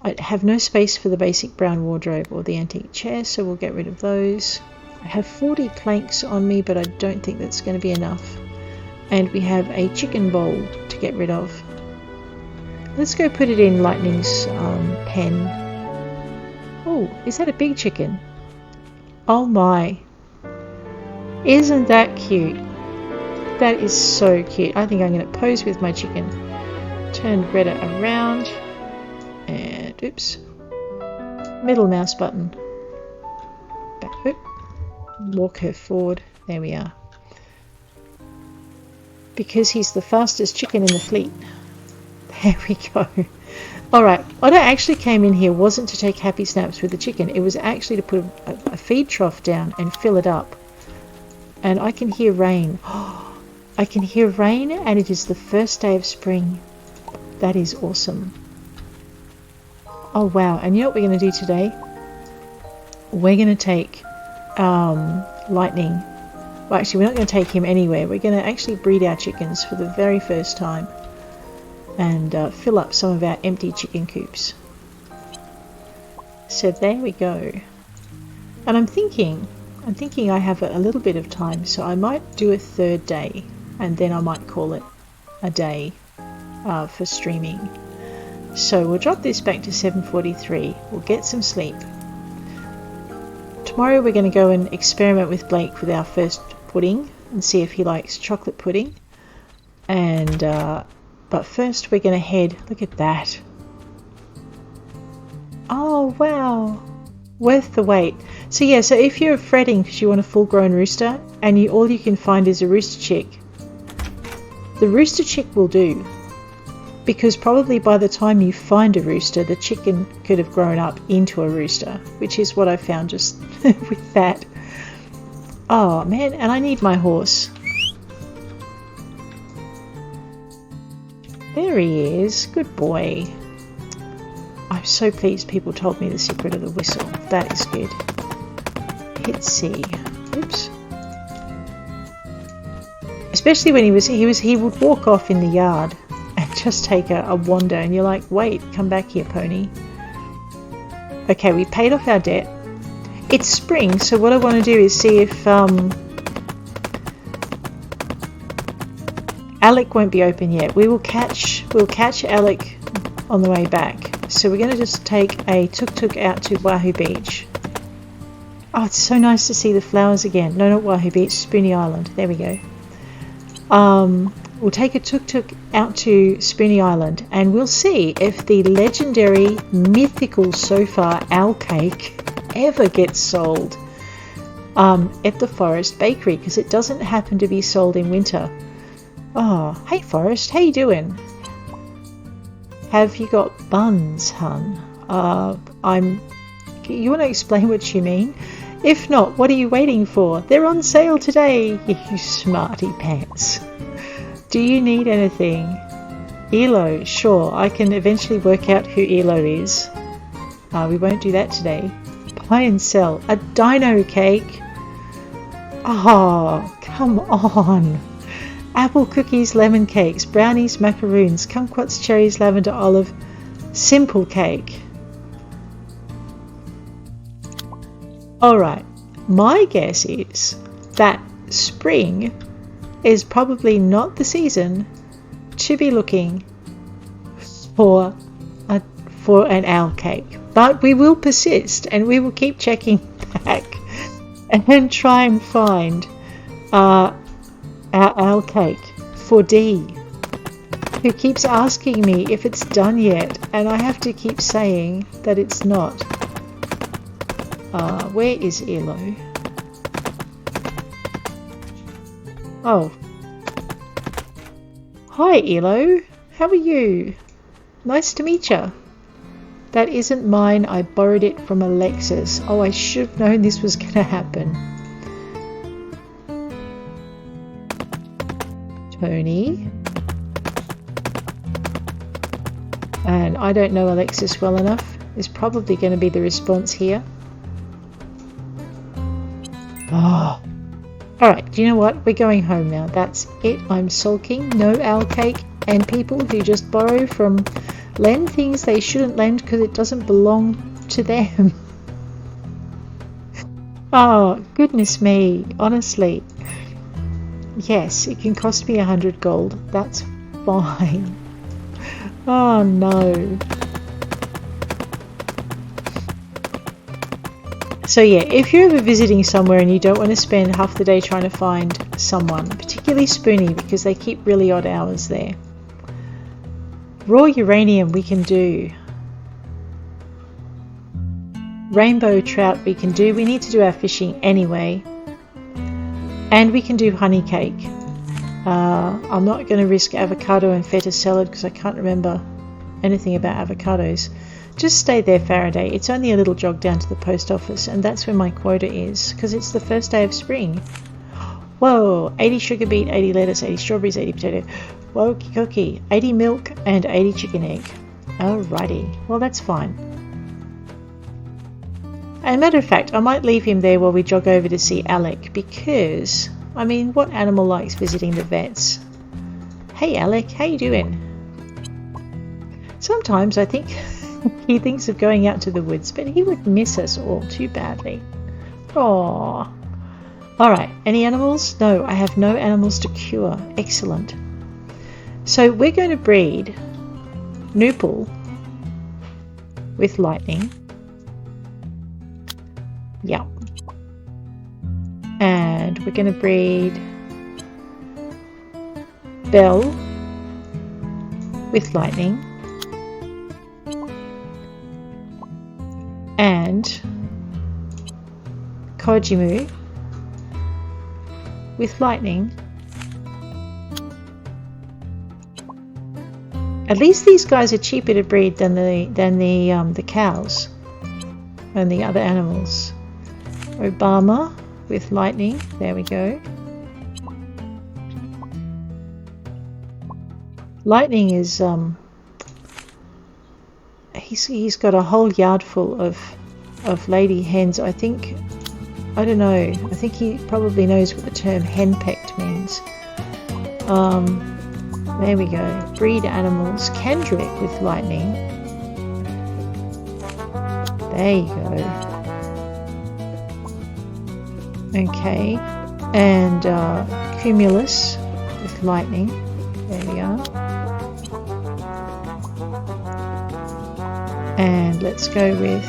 I have no space for the basic brown wardrobe or the antique chair, so we'll get rid of those. I have 40 planks on me, but I don't think that's going to be enough. And we have a chicken bowl to get rid of. Let's go put it in Lightning's pen. Oh, is that a big chicken? Oh my. Isn't that cute? That is so cute. I think I'm going to pose with my chicken. Turn Greta around. And, oops. Middle mouse button. Back, oop. Walk her forward. There we are. Because he's the fastest chicken in the fleet. There we go. Alright, what I actually came in here wasn't to take happy snaps with the chicken. It was actually to put a feed trough down and fill it up. And I can hear rain. I can hear rain, and it is the first day of spring. That is awesome. Oh wow, and you know what we're going to do today? We're going to take Lightning. Well, actually, we're not going to take him anywhere. We're going to actually breed our chickens for the very first time and fill up some of our empty chicken coops. So there we go. And I'm thinking I have a little bit of time, so I might do a third day, and then I might call it a day for streaming. So we'll drop this back to 7:43. We'll get some sleep. Tomorrow we're going to go and experiment with Blake with our first pudding and see if he likes chocolate pudding. And but first we're going to head. Look at that. Oh wow, worth the wait. So yeah, so if you're fretting because you want a full-grown rooster and all you can find is a rooster chick, the rooster chick will do. Because probably by the time you find a rooster, the chicken could have grown up into a rooster, which is what I found just with that. Oh man, and I need my horse. There he is. Good boy. I'm so pleased people told me the secret of the whistle. That is good. Hit C. Oops. Especially when he would walk off in the yard and just take a wander, and you're like, wait, come back here, pony. Okay, we paid off our debt. It's spring, so what I want to do is see if Alec won't be open yet. We'll catch Alec on the way back. So we're going to just take a tuk-tuk out to Wahoo Beach. Oh, it's so nice to see the flowers again. No, not Wahoo Beach, Spoonie Island. There we go. We'll take a tuk-tuk out to Spoonie Island and we'll see if the legendary, mythical so far owl cake ever gets sold at the Forest Bakery, because it doesn't happen to be sold in winter. Oh, hey Forest, how you doing? Have you got buns, hun? You want to explain what you mean? If not, what are you waiting for? They're on sale today, you smarty pants. Do you need anything? Elo, sure, I can eventually work out who Elo is. We won't do that today. Buy and sell. A dino cake? Oh, come on. Apple cookies, lemon cakes, brownies, macaroons, kumquats, cherries, lavender, olive, simple cake. Alright, my guess is that spring is probably not the season to be looking for an owl cake. But we will persist and we will keep checking back and try and find our owl cake for Dee, who keeps asking me if it's done yet, and I have to keep saying that it's not. Where is Elo? Oh. Hi Elo, how are you? Nice to meet you. That isn't mine, I borrowed it from Alexis. Oh, I should have known this was going to happen. Tony. And I don't know Alexis well enough. Is probably going to be the response here. Oh. Alright, do you know what? We're going home now. That's it. I'm sulking. No owl cake. And people who just borrow from... lend things they shouldn't lend because it doesn't belong to them. Oh, goodness me. Honestly. Yes, it can cost me 100 gold. That's fine. Oh, no. So yeah, if you're ever visiting somewhere and you don't want to spend half the day trying to find someone, particularly Spoonie because they keep really odd hours there. Raw uranium we can do. Rainbow trout we can do. We need to do our fishing anyway. And we can do honey cake. I'm not going to risk avocado and feta salad because I can't remember anything about avocados. Just stay there, Faraday. It's only a little jog down to the post office, and that's where my quota is because it's the first day of spring. Whoa, 80 sugar beet, 80 lettuce, 80 strawberries, 80 potato. Whoa, cookie, 80 milk and 80 chicken egg. Alrighty, well that's fine. As a matter of fact, I might leave him there while we jog over to see Alec because, I mean, what animal likes visiting the vets? Hey Alec, how you doing? Sometimes I think he thinks of going out to the woods, but he would miss us all too badly. Aww. Alright, any animals? No, I have no animals to cure. Excellent. So we're going to breed Noople with lightning. Yeah. And we're going to breed Belle with lightning. And Kojimu with lightning. At least these guys are cheaper to breed than the cows and the other animals. Obama with lightning. There we go. Lightning is he's got a whole yard full of lady hens. I don't know. I think he probably knows what the term henpecked means. There we go. Breed animals. Kendrick with lightning. There you go. Okay. And Cumulus with lightning. There we are. And let's go with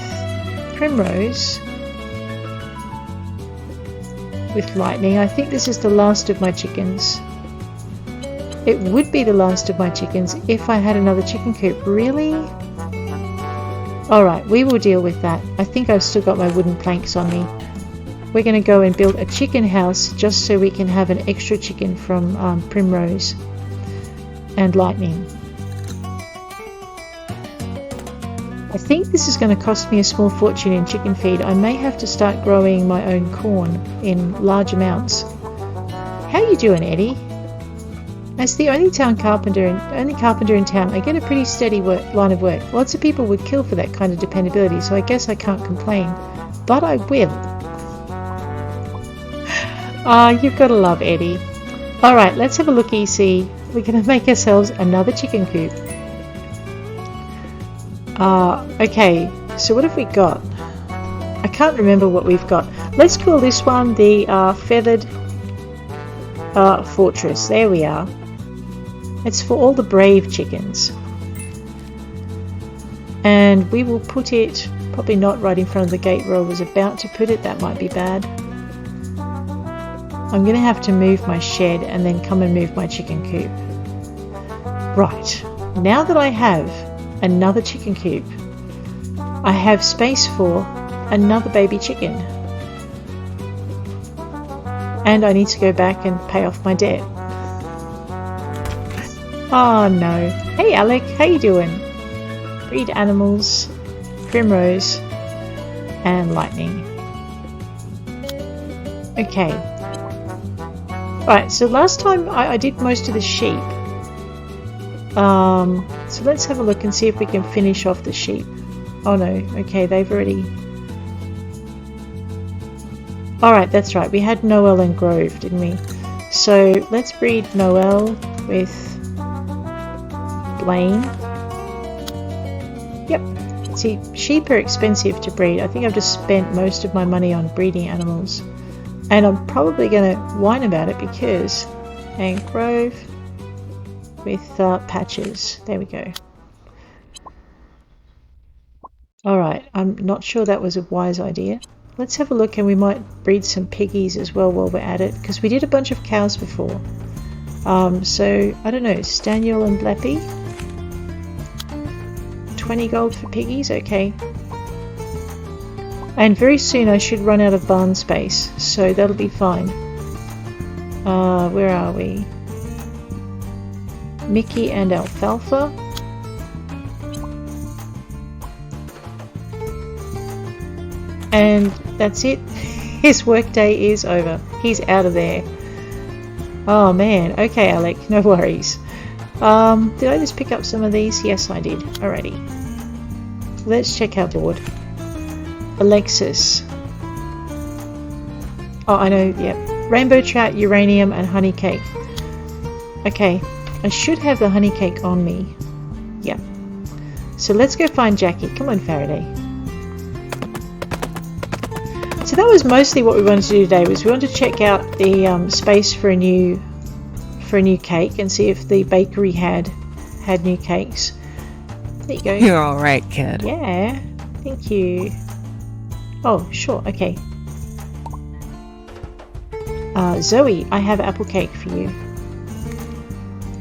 Primrose with lightning. I think this is the last of my chickens. It would be the last of my chickens if I had another chicken coop. Really? Alright, we will deal with that. I think I've still got my wooden planks on me. We're going to go and build a chicken house just so we can have an extra chicken from Primrose and Lightning. I think this is going to cost me a small fortune in chicken feed. I may have to start growing my own corn in large amounts. How you doing, Eddie? As the only carpenter in town, I get a pretty steady line of work. Lots of people would kill for that kind of dependability, so I guess I can't complain. But I will. You've got to love Eddie. Alright, let's have a look-y, see. We're going to make ourselves another chicken coop. Okay, so what have we got? I can't remember what we've got. Let's call this one the Feathered Fortress. There we are. It's for all the brave chickens. And we will put it, probably not right in front of the gate where I was about to put it. That might be bad. I'm going to have to move my shed and then come and move my chicken coop. Right, now that I have another chicken coop, I have space for another baby chicken. And I need to go back and pay off my debt. Oh no. Hey Alec, how you doing? Breed animals, Primrose, and Lightning. Okay. Right, so last time I did most of the sheep. So let's have a look and see if we can finish off the sheep. Oh no, okay, they've already... Alright, that's right, we had Noel and Grove, didn't we? So let's breed Noel with Blaine. Yep, see, sheep are expensive to breed. I think I've just spent most of my money on breeding animals. And I'm probably going to whine about it because... And Grove with Patches. There we go. Alright, I'm not sure that was a wise idea. Let's have a look, and we might breed some piggies as well while we're at it, because we did a bunch of cows before. So, I don't know, Staniel and Bleppy? 20 gold for piggies? Okay. And very soon I should run out of barn space, so that'll be fine. Where are we? Mickey and Alfalfa. And that's it. His workday is over. He's out of there. Oh man. Okay, Alec. No worries. Did I just pick up some of these? Yes, I did. Alrighty. Let's check our board. Alexis. Oh, I know. Yep. Rainbow trout, uranium, and honey cake. Okay. I should have the honey cake on me. Yeah. So let's go find Jackie. Come on, Faraday. So that was mostly what we wanted to do today. Was we wanted to check out the space for a new cake and see if the bakery had new cakes. There you go. You're all right, kid. Yeah. Thank you. Oh, sure. Okay. Zoe, I have apple cake for you.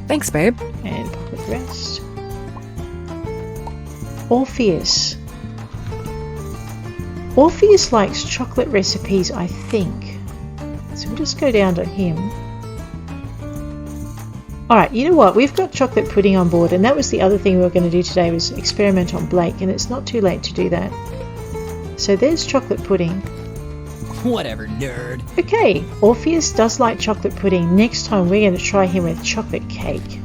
Thanks, babe. And pocket rest. Orpheus. Orpheus likes chocolate recipes, I think. So we'll just go down to him. Alright, you know what? We've got chocolate pudding on board, and that was the other thing we were going to do today, was experiment on Blake, and it's not too late to do that. So there's chocolate pudding. Whatever, nerd. Okay, Orpheus does like chocolate pudding. Next time we're going to try him with chocolate cake.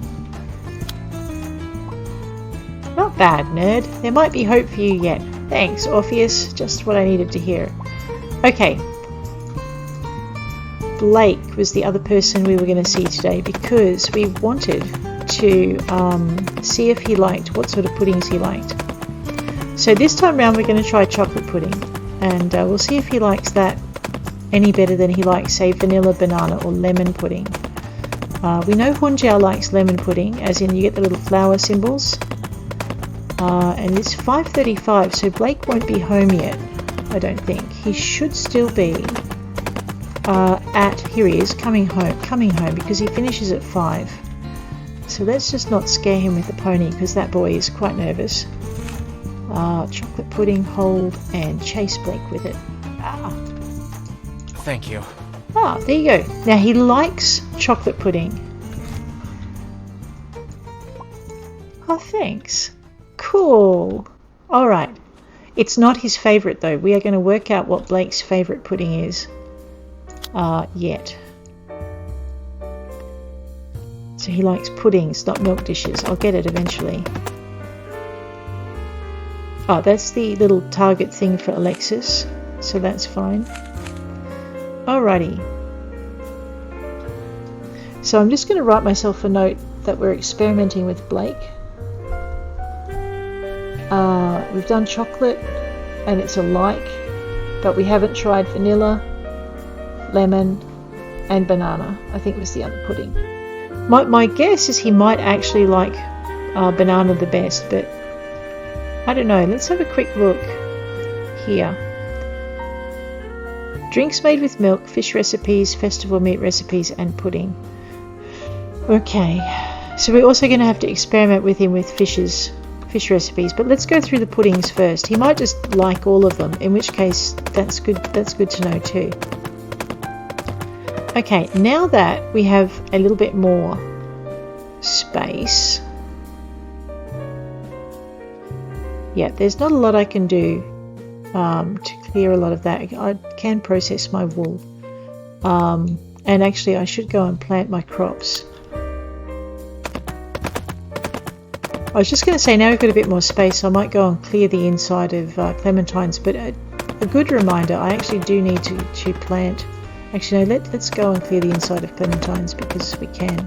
Not bad, nerd. There might be hope for you yet. Thanks, Orpheus. Just what I needed to hear. Okay. Blake was the other person we were going to see today because we wanted to see if he liked, what sort of puddings he liked. So this time round we're going to try chocolate pudding, and we'll see if he likes that any better than he likes, say, vanilla, banana or lemon pudding. We know Hunjiao likes lemon pudding, as in you get the little flower symbols. And it's 5:35, so Blake won't be home yet, I don't think. He should still be here he is, coming home, because he finishes at 5. So let's just not scare him with the pony because that boy is quite nervous. Chocolate pudding, hold, and chase Blake with it. Thank you. There you go. Now he likes chocolate pudding. Oh, thanks. Cool. Alright. It's not his favourite though. We are going to work out what Blake's favourite pudding is. Yet. So he likes puddings, not milk dishes. I'll get it eventually. Oh, that's the little target thing for Alexis. So that's fine. Alrighty. So I'm just going to write myself a note that we're experimenting with Blake. We've done chocolate and it's a like, but we haven't tried vanilla, lemon and banana. I think it was the other pudding. My guess is he might actually like banana the best, but I don't know. Let's have a quick look here. Drinks made with milk, fish recipes, festival meat recipes and pudding. Okay, so we're also going to have to experiment with him with fish recipes, but let's go through the puddings first. He might just like all of them, in which case that's good to know too. Okay, now that we have a little bit more space, yeah, there's not a lot I can do to clear a lot of that. I can process my wool, and actually I should go and plant my crops. I was just going to say, now we've got a bit more space, I might go and clear the inside of Clementine's, but a good reminder, I actually do need to plant. Actually no, let's go and clear the inside of Clementine's because we can.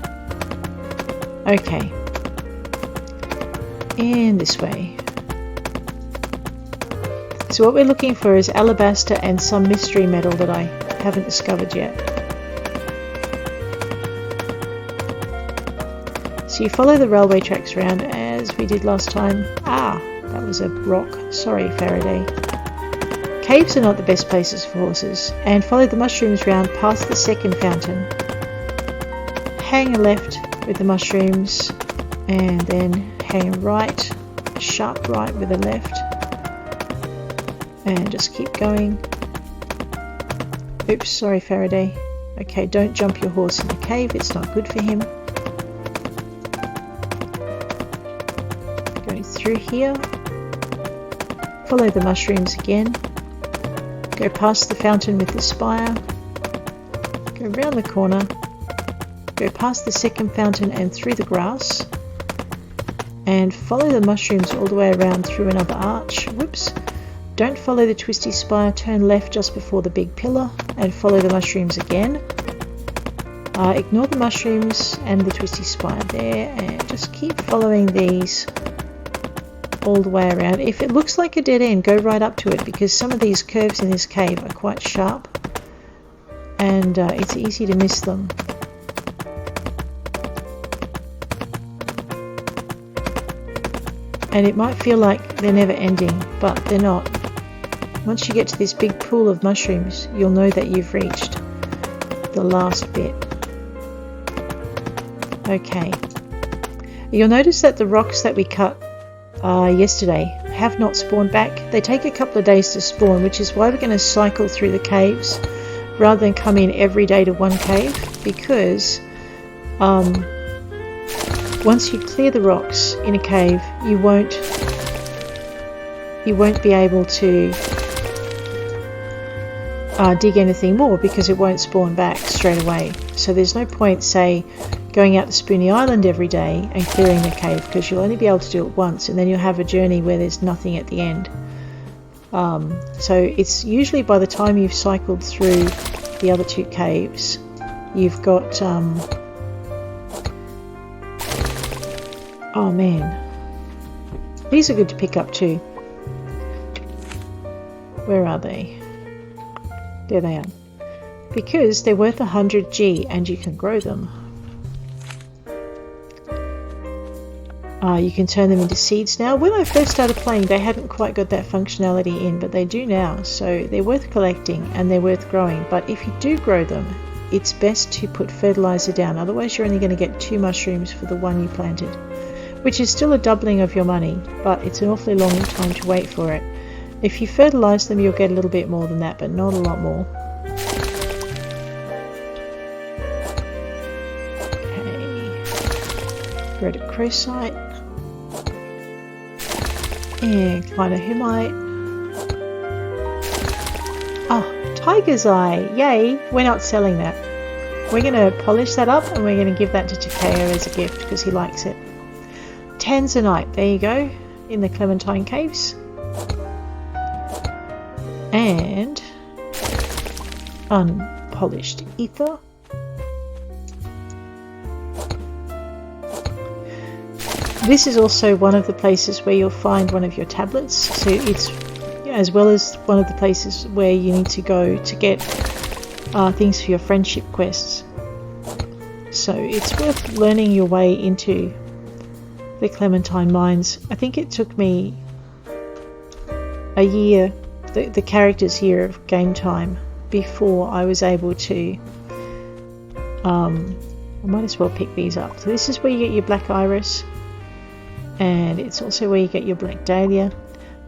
Okay. And this way. So what we're looking for is alabaster and some mystery metal that I haven't discovered yet. So you follow the railway tracks around as we did last time. That was a rock. Sorry, Faraday. Caves are not the best places for horses. And follow the mushrooms round past the second fountain. Hang a left with the mushrooms and then hang right, sharp right with a left. And just keep going. Oops, sorry Faraday. Okay, don't jump your horse in the cave, it's not good for him. Going through here. Follow the mushrooms again. Go past the fountain with the spire. Go round the corner. Go past the second fountain and through the grass. And follow the mushrooms all the way around through another arch. Whoops. Don't follow the twisty spire, turn left just before the big pillar and follow the mushrooms again. Ignore the mushrooms and the twisty spire there and just keep following these all the way around. If it looks like a dead end, go right up to it because some of these curves in this cave are quite sharp and it's easy to miss them. And it might feel like they're never ending, but they're not. Once you get to this big pool of mushrooms, you'll know that you've reached the last bit. Okay. You'll notice that the rocks that we cut yesterday have not spawned back. They take a couple of days to spawn, which is why we're going to cycle through the caves rather than come in every day to one cave, because once you clear the rocks in a cave, you won't be able to dig anything more because it won't spawn back straight away. So there's no point, say, going out to Spoonie Island every day and clearing the cave because you'll only be able to do it once and then you'll have a journey where there's nothing at the end. So it's usually by the time you've cycled through the other two caves, you've got oh man, these are good to pick up too. Where are they? There they are. Because they're worth 100G and you can grow them. You can turn them into seeds now. When I first started playing, they hadn't quite got that functionality in, but they do now. So they're worth collecting and they're worth growing. But if you do grow them, it's best to put fertilizer down, otherwise you're only going to get 2 mushrooms for the one you planted, which is still a doubling of your money, but it's an awfully long time to wait for it. If you fertilize them, you'll get a little bit more than that, but not a lot more. Okay, rhodochrosite and clinohumite. Oh, tiger's eye! Yay! We're not selling that. We're going to polish that up and we're going to give that to Takeo as a gift because he likes it. Tanzanite, there you go, in the Clementine Caves. And unpolished ether. This is also one of the places where you'll find one of your tablets, so it's as well as one of the places where you need to go to get things for your friendship quests. So it's worth learning your way into the Clementine Mines. I think it took me a year, the character's year of game time, before I was able to I might as well pick these up. So this is where you get your black iris, and it's also where you get your black dahlia.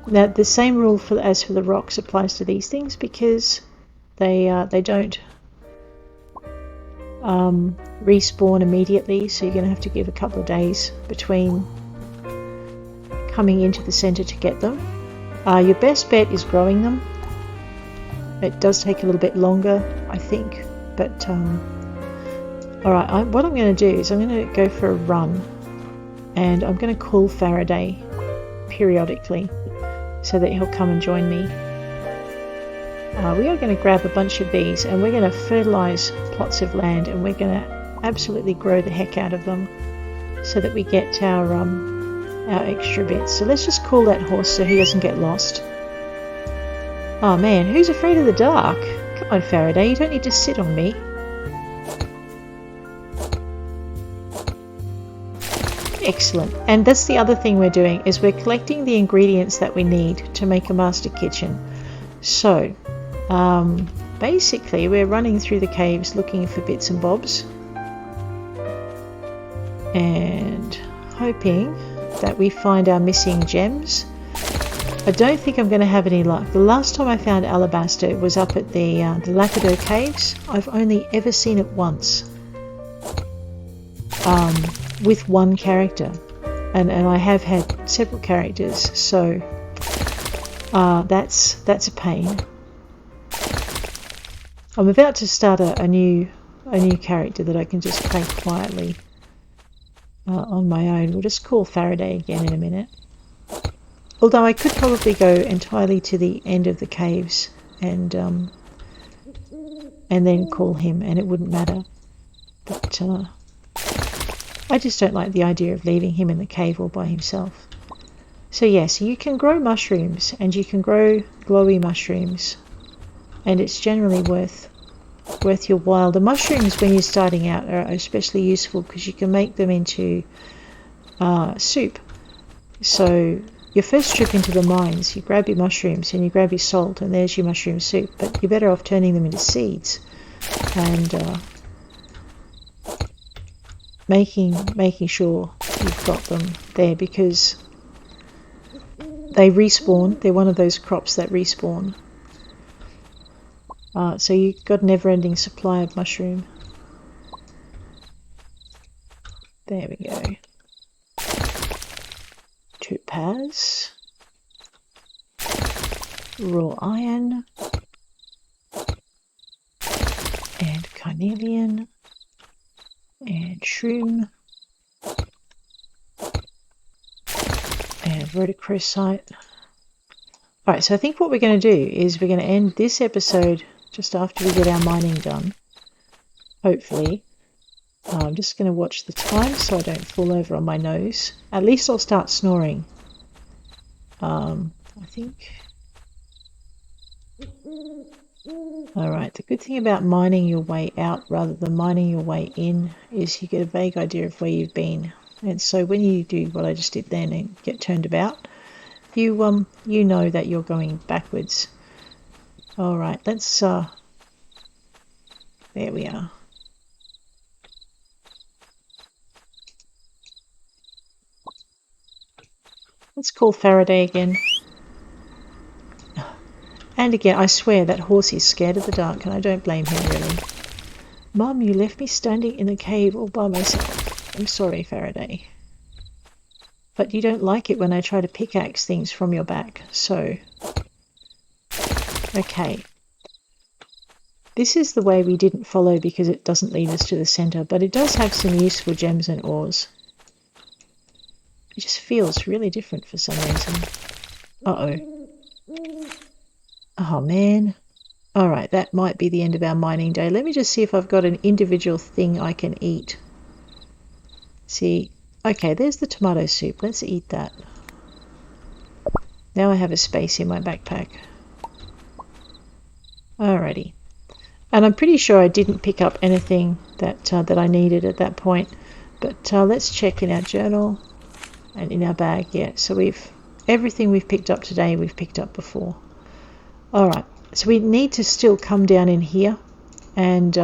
Now the same rule as for the rocks applies to these things, because they don't respawn immediately, so you're going to have to give a couple of days between coming into the center to get them. Your best bet is growing them. It does take a little bit longer, I think, but alright, what I'm going to do is I'm going to go for a run, and I'm going to call Faraday periodically so that he'll come and join me. We are going to grab a bunch of these and we're going to fertilize plots of land, and we're going to absolutely grow the heck out of them so that we get our extra bits. So let's just call that horse so he doesn't get lost. Oh man, who's afraid of the dark? Come on Faraday, you don't need to sit on me. Excellent. And that's the other thing we're doing, is we're collecting the ingredients that we need to make a master kitchen. So basically we're running through the caves looking for bits and bobs and hoping that we find our missing gems. I don't think I'm going to have any luck. The last time I found alabaster was up at the Lapido Caves. I've only ever seen it once with one character, and I have had several characters, so that's a pain. I'm about to start a new character that I can just play quietly on my own. We'll just call Faraday again in a minute. Although I could probably go entirely to the end of the caves and then call him, and it wouldn't matter. But I just don't like the idea of leaving him in the cave all by himself. So yes, you can grow mushrooms, and you can grow glowy mushrooms, and it's generally worth your while. The mushrooms, when you're starting out, are especially useful because you can make them into soup. So your first trip into the mines, you grab your mushrooms and you grab your salt, and there's your mushroom soup, but you're better off turning them into seeds and making sure you've got them there, because they respawn. They're one of those crops that respawn. So you've got a never-ending supply of mushroom. There we go. Topaz, raw iron, and carnelian, and shroom, and rhodochrosite. Alright, so I think what we're going to do is we're going to end this episode just after we get our mining done, hopefully. I'm just going to watch the time so I don't fall over on my nose. At least I'll start snoring. I think. Alright, the good thing about mining your way out rather than mining your way in is you get a vague idea of where you've been. And so when you do what I just did then and get turned about, you know that you're going backwards. Alright, let's There we are. Let's call Faraday again. And again, I swear that horse is scared of the dark, and I don't blame him, really. Mum, you left me standing in the cave all by myself. I'm sorry, Faraday. But you don't like it when I try to pickaxe things from your back, so... Okay. This is the way we didn't follow because it doesn't lead us to the centre, but it does have some useful gems and ores. It just feels really different for some reason. Uh-oh. Oh, man. Alright, that might be the end of our mining day. Let me just see if I've got an individual thing I can eat. See, okay, there's the tomato soup. Let's eat that. Now I have a space in my backpack. Alrighty. And I'm pretty sure I didn't pick up anything that that I needed at that point. But let's check in our journal and in our bag. Yeah, so everything we've picked up today, we've picked up before. Alright, so we need to still come down in here and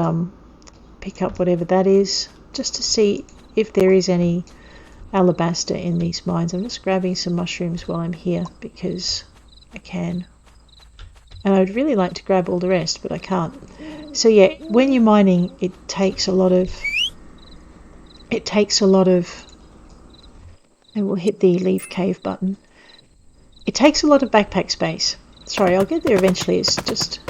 pick up whatever that is, just to see if there is any alabaster in these mines. I'm just grabbing some mushrooms while I'm here because I can. And I would really like to grab all the rest, but I can't. So yeah, when you're mining, it takes a lot of... And we'll hit the leave cave button. It takes a lot of backpack space. Sorry, I'll get there eventually. It's just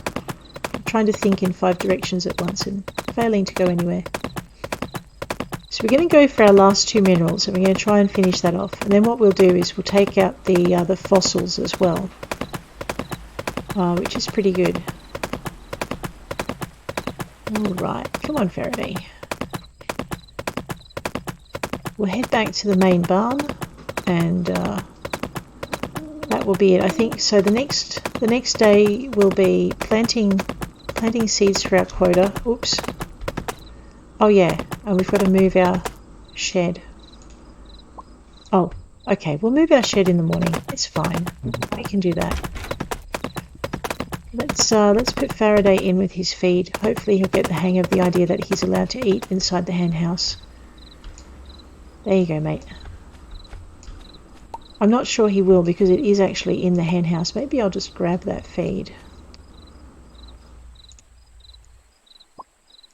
trying to think in 5 directions at once and failing to go anywhere. So we're going to go for our last 2 minerals, and we're going to try and finish that off. And then what we'll do is we'll take out the fossils as well, which is pretty good. Alright, come on Faraday. We'll head back to the main barn, and that will be it, I think. So the next day will be planting seeds for our quota. Oops. Oh yeah, and we've got to move our shed. Oh, okay, we'll move our shed in the morning. It's fine. We can do that. Let's put Faraday in with his feed. Hopefully he'll get the hang of the idea that he's allowed to eat inside the hen house. There you go, mate. I'm not sure he will because it is actually in the hen house. Maybe I'll just grab that feed.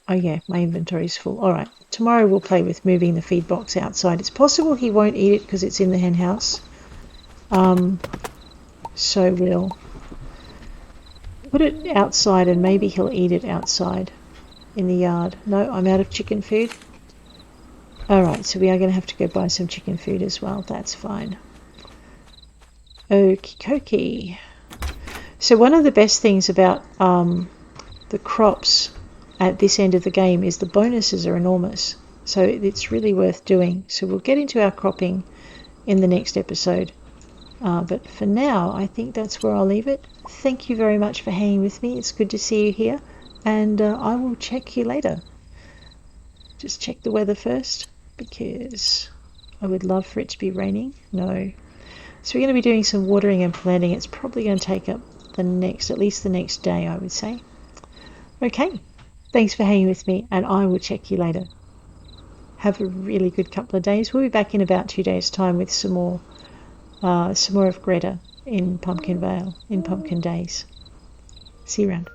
Oh yeah, my inventory's full. Alright, tomorrow we'll play with moving the feed box outside. It's possible he won't eat it because it's in the hen house. So we'll put it outside and maybe he'll eat it outside in the yard. No, I'm out of chicken food. Alright, so we are going to have to go buy some chicken food as well. That's fine. Okie dokie. So one of the best things about the crops at this end of the game is the bonuses are enormous. So it's really worth doing. So we'll get into our cropping in the next episode. But for now, I think that's where I'll leave it. Thank you very much for hanging with me. It's good to see you here. And I will check you later. Just check the weather first, because I would love for it to be raining. No. So we're going to be doing some watering and planting. It's probably going to take up at least the next day, I would say. Okay. Thanks for hanging with me, and I will check you later. Have a really good couple of days. We'll be back in about 2 days' time with some more of Gretha in Pumpkin Vale, in Pumpkin Days. See you around.